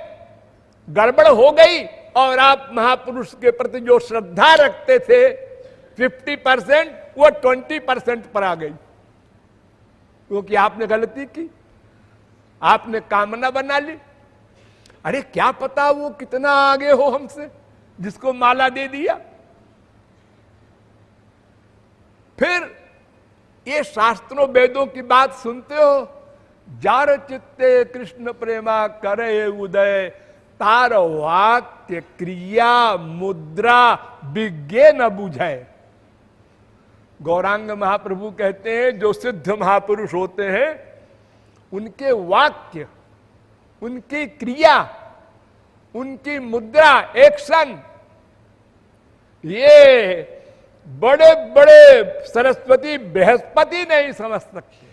गड़बड़ हो गई और आप महापुरुष के प्रति जो श्रद्धा रखते थे 50%, वो 20% पर आ गई, क्योंकि आपने गलती की, आपने कामना बना ली। अरे क्या पता वो कितना आगे हो हमसे, जिसको माला दे दिया। फिर ये शास्त्रों वेदों की बात सुनते हो, जार चित्ते कृष्ण प्रेमा करे उदय, तार वाक्य क्रिया मुद्रा विज्ञे न बुझे। गौरांग महाप्रभु कहते हैं जो सिद्ध महापुरुष होते हैं उनके वाक्य, उनकी क्रिया, उनकी मुद्रा, एक्शन, ये बड़े बड़े सरस्वती बृहस्पति नहीं समझ सकते।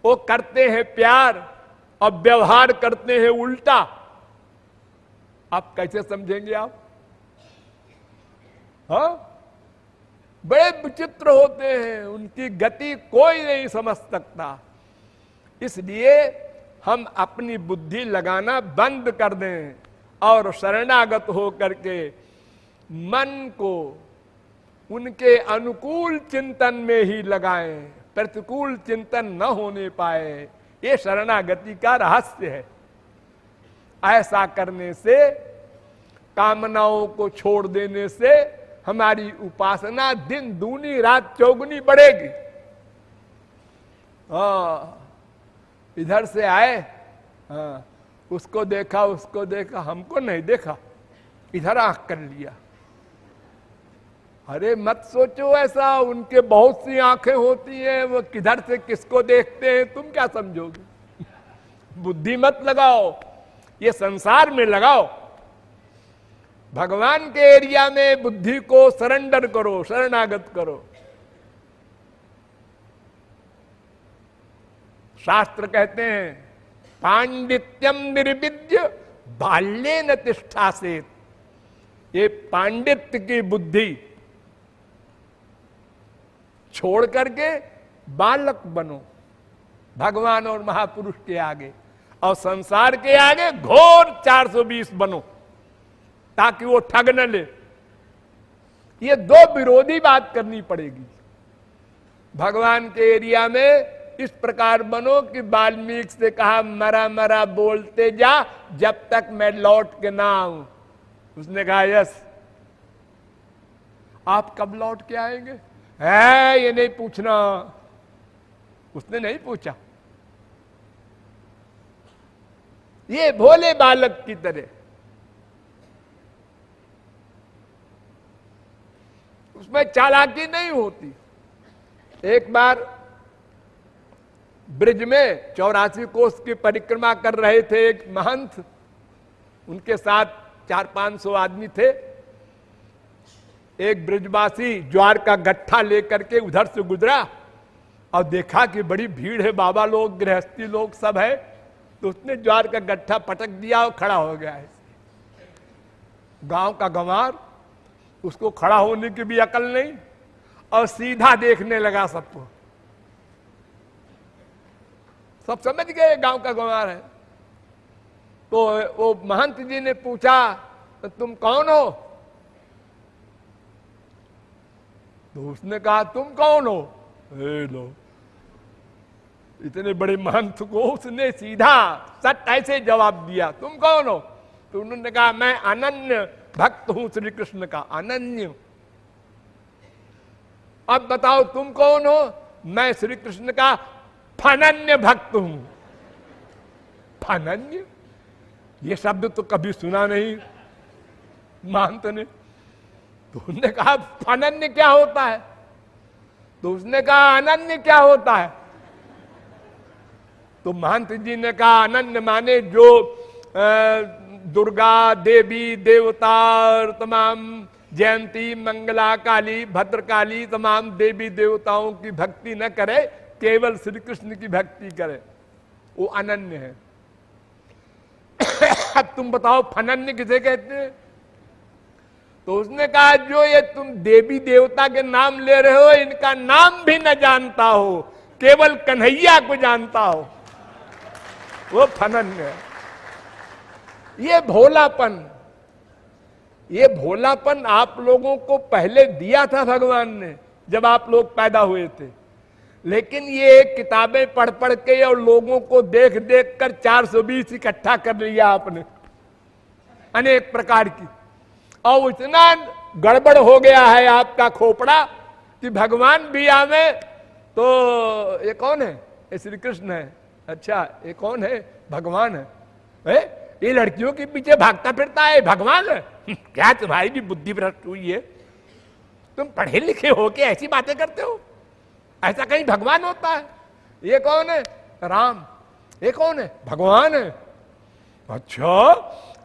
वो करते हैं प्यार और व्यवहार करते हैं उल्टा। आप कैसे समझेंगे आप? हाँ, बड़े विचित्र होते हैं, उनकी गति कोई नहीं समझ सकता। इसलिए हम अपनी बुद्धि लगाना बंद कर दें और शरणागत हो करके मन को उनके अनुकूल चिंतन में ही लगाएं, प्रतिकूल चिंतन न होने पाए। ये शरणागति का रहस्य है। ऐसा करने से, कामनाओं को छोड़ देने से हमारी उपासना दिन दूनी रात चौगुनी बढ़ेगी। इधर से आए, उसको देखा, उसको देखा, हमको नहीं देखा, इधर आंख कर लिया। अरे मत सोचो ऐसा, उनके बहुत सी आंखें होती हैं, वो किधर से किसको देखते हैं, तुम क्या समझोगे? बुद्धि मत लगाओ, ये संसार में लगाओ। भगवान के एरिया में बुद्धि को सरेंडर करो, शरणागत करो। शास्त्र कहते हैं पांडित्यम निर्विद्य बाल्ये न तिष्ठासेत। ये पांडित्य की बुद्धि छोड़ करके बालक बनो भगवान और महापुरुष के आगे, और संसार के आगे घोर 420 बनो, ताकि वो ठग न ले। ये दो विरोधी बात करनी पड़ेगी। भगवान के एरिया में इस प्रकार बनो कि वाल्मीकि से कहा मरा मरा बोलते जा जब तक मैं लौट के ना आऊं। उसने कहा यस। आप कब लौट के आएंगे? है ये नहीं पूछना। उसने नहीं पूछा। ये भोले बालक की तरह उसमें चालाकी नहीं होती। एक बार ब्रिज में 84 कोस की परिक्रमा कर रहे थे एक महंत, उनके साथ 400-500 आदमी थे। एक ब्रिजवासी ज्वार का गट्ठा लेकर के उधर से गुजरा और देखा कि बड़ी भीड़ है, बाबा लोग, गृहस्थी लोग सब है, तो उसने ज्वार का गट्ठा पटक दिया और खड़ा हो गया है। गांव का गंवार, उसको खड़ा होने की भी अकल नहीं, और सीधा देखने लगा सबको। सब समझ गए गांव का गंवार है। तो वो महंत जी ने पूछा तो तुम कौन हो? तो उसने कहा तुम कौन हो? लो, इतने बड़े महंत को उसने सीधा सट ऐसे जवाब दिया, तुम कौन हो? तो उन्होंने कहा मैं अनन्य भक्त हूं श्री कृष्ण का, अनन्य। अब बताओ तुम कौन हो? मैं श्री कृष्ण का फनन्य भक्त हूं। फनन्य, ये शब्द तो कभी सुना नहीं महंत ने। तो उसने कहा फनन्य क्या होता है? तो उसने कहा अनन्य क्या होता है? तो महंत जी ने कहा अनन्य माने जो दुर्गा देवी देवता और तमाम जयंती मंगला काली भद्रकाली तमाम देवी देवताओं की भक्ति न करे, केवल श्री कृष्ण की भक्ति करे, वो अनन्य है। अब तुम बताओ फनन्य किसे कहते हैं? तो उसने कहा जो ये तुम देवी देवता के नाम ले रहे हो इनका नाम भी न जानता हो, केवल कन्हैया को जानता हो, वो फनन्य है। ये भोलापन, ये भोलापन आप लोगों को पहले दिया था भगवान ने जब आप लोग पैदा हुए थे, लेकिन ये किताबें पढ़ पढ़ के और लोगों को देख देख कर 420 इकट्ठा कर लिया आपने अनेक प्रकार की, और इतना गड़बड़ हो गया है आपका खोपड़ा कि भगवान भी आवे तो ये कौन है? ये श्री कृष्ण है। अच्छा ये कौन है? भगवान है। ये लड़कियों के पीछे भागता फिरता है, भगवान है। क्या तुम्हारी भी बुद्धि भ्रष्ट हुई है? तुम पढ़े लिखे हो के ऐसी बातें करते हो? ऐसा कहीं भगवान होता है? ये कौन है? राम। ये कौन है? भगवान है। अच्छा,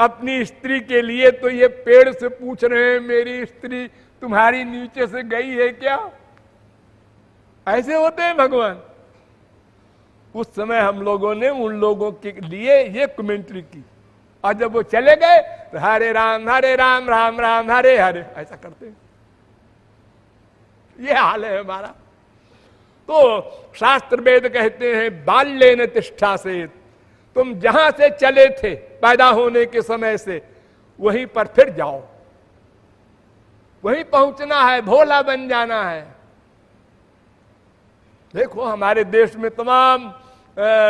अपनी स्त्री के लिए तो ये पेड़ से पूछ रहे हैं मेरी स्त्री तुम्हारी नीचे से गई है क्या? ऐसे होते हैं भगवान। उस समय हम लोगों ने उन लोगों के लिए ये कमेंट्री की, और जब वो चले गए तो हरे राम राम राम हरे हरे ऐसा करते हैं। ये हाल है हमारा। तो शास्त्र वेद कहते हैं बाल्ये न तिष्ठा से, तुम जहां से चले थे पैदा होने के समय से वहीं पर फिर जाओ, वहीं पहुंचना है, भोला बन जाना है। देखो हमारे देश में तमाम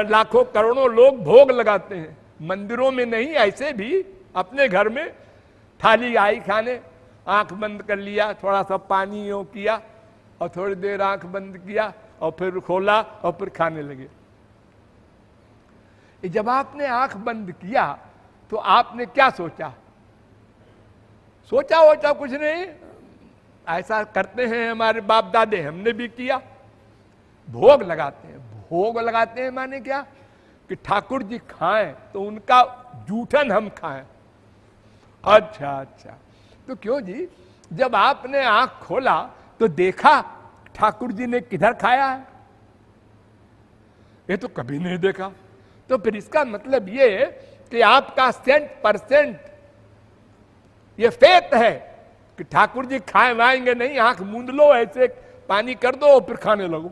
लाखों करोड़ों लोग भोग लगाते हैं, मंदिरों में नहीं, ऐसे भी अपने घर में थाली आई खाने, आंख बंद कर लिया, थोड़ा सा पानी यो किया और थोड़ी देर आंख बंद किया और फिर खोला और फिर खाने लगे। जब आपने आंख बंद किया तो आपने क्या सोचा? सोचा वोचा कुछ नहीं, ऐसा करते हैं हमारे बाप दादे, हमने भी किया। भोग लगाते हैं, भोग लगाते हैं माने क्या कि ठाकुर जी खाएं तो उनका जूठन हम खाएं। अच्छा अच्छा, तो क्यों जी? जब आपने आंख खोला तो देखा ठाकुर जी ने किधर खाया है? ये तो कभी नहीं देखा। तो फिर इसका मतलब ये कि आपका 100% ये फेत है कि ठाकुर जी खाए वाएंगे नहीं, आंख मूंद लो, ऐसे पानी कर दो फिर खाने लगो।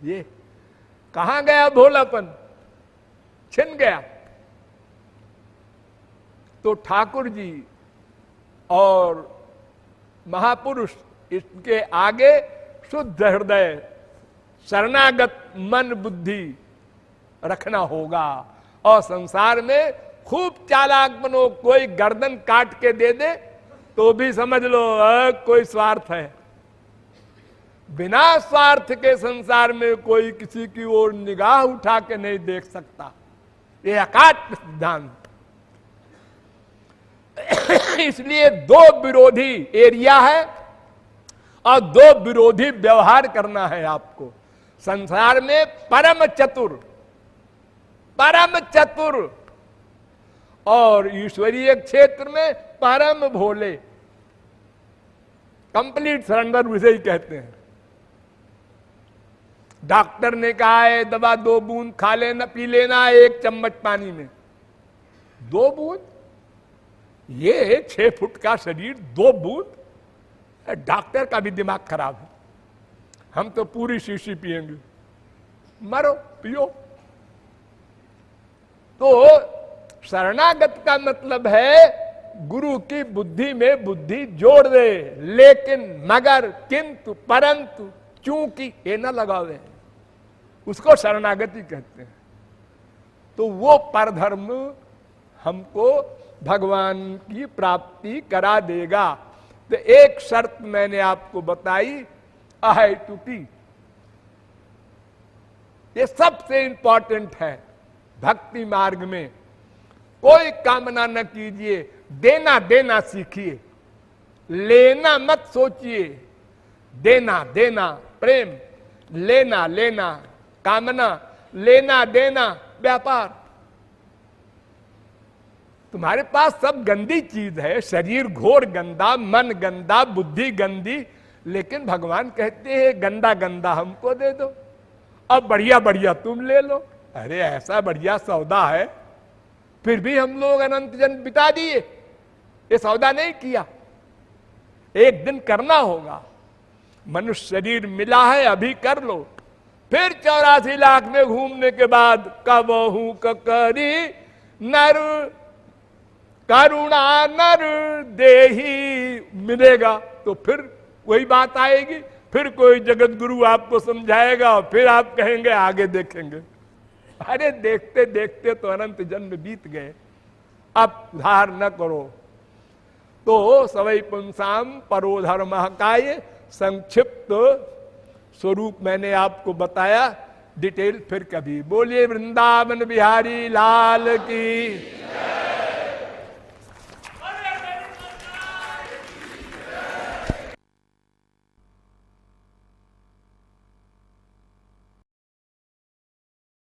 ये कहां गया भोलापन, छिन गया। तो ठाकुर जी और महापुरुष इसके आगे शुद्ध हृदय शरणागत मन बुद्धि रखना होगा। और संसार में खूब चालाक बनो, कोई गर्दन काट के दे दे तो भी समझ लो कोई स्वार्थ है। बिना स्वार्थ के संसार में कोई किसी की ओर निगाह उठा के नहीं देख सकता। ये अकाट्य सिद्धांत। इसलिए दो विरोधी एरिया है और दो विरोधी व्यवहार करना है आपको संसार में। परम चतुर और ईश्वरीय क्षेत्र में परम भोले। कंप्लीट सरेंडर उसे ही कहते हैं। डॉक्टर ने कहा है दवा 2 बूंद खा लेना, पी लेना 1 चम्मच पानी में। 2 बूंद, ये 6 फुट का शरीर 2 बूंद? डॉक्टर का भी दिमाग खराब है। हम तो पूरी शीशी पिएंगे। मरो पियो। तो शरणागत का मतलब है गुरु की बुद्धि में बुद्धि जोड़ दे, लेकिन मगर किंतु परंतु चूंकि ये न लगावे, उसको शरणागति कहते हैं। तो वो परधर्म हमको भगवान की प्राप्ति करा देगा। तो एक शर्त मैंने आपको बताई, अहेतुकी। ये सबसे इंपॉर्टेंट है भक्ति मार्ग में। कोई कामना न कीजिए, देना देना सीखिए, लेना मत सोचिए। देना देना प्रेम, लेना लेना कामना, लेना देना व्यापार। तुम्हारे पास सब गंदी चीज है, शरीर घोर गंदा, मन गंदा, बुद्धि गंदी, लेकिन भगवान कहते हैं गंदा गंदा हमको दे दो, अब बढ़िया बढ़िया तुम ले लो। अरे ऐसा बढ़िया सौदा है, फिर भी हम लोग अनंत जन्म बिता दिए, ये सौदा नहीं किया। एक दिन करना होगा। मनुष्य शरीर मिला है, अभी कर लो। फिर 84 लाख में घूमने के बाद कबहू करी नर करुणा नर देही मिलेगा, तो फिर वही बात आएगी। फिर कोई जगत गुरु आपको समझाएगा, फिर आप कहेंगे आगे देखेंगे। अरे देखते देखते तो अनंत जन्म बीत गए, अब सुधार न करो। तो सवै पुंसाम परोधर्मः का ये संक्षिप्त स्वरूप मैंने आपको बताया। डिटेल फिर कभी। बोलिए वृंदावन बिहारी लाल की।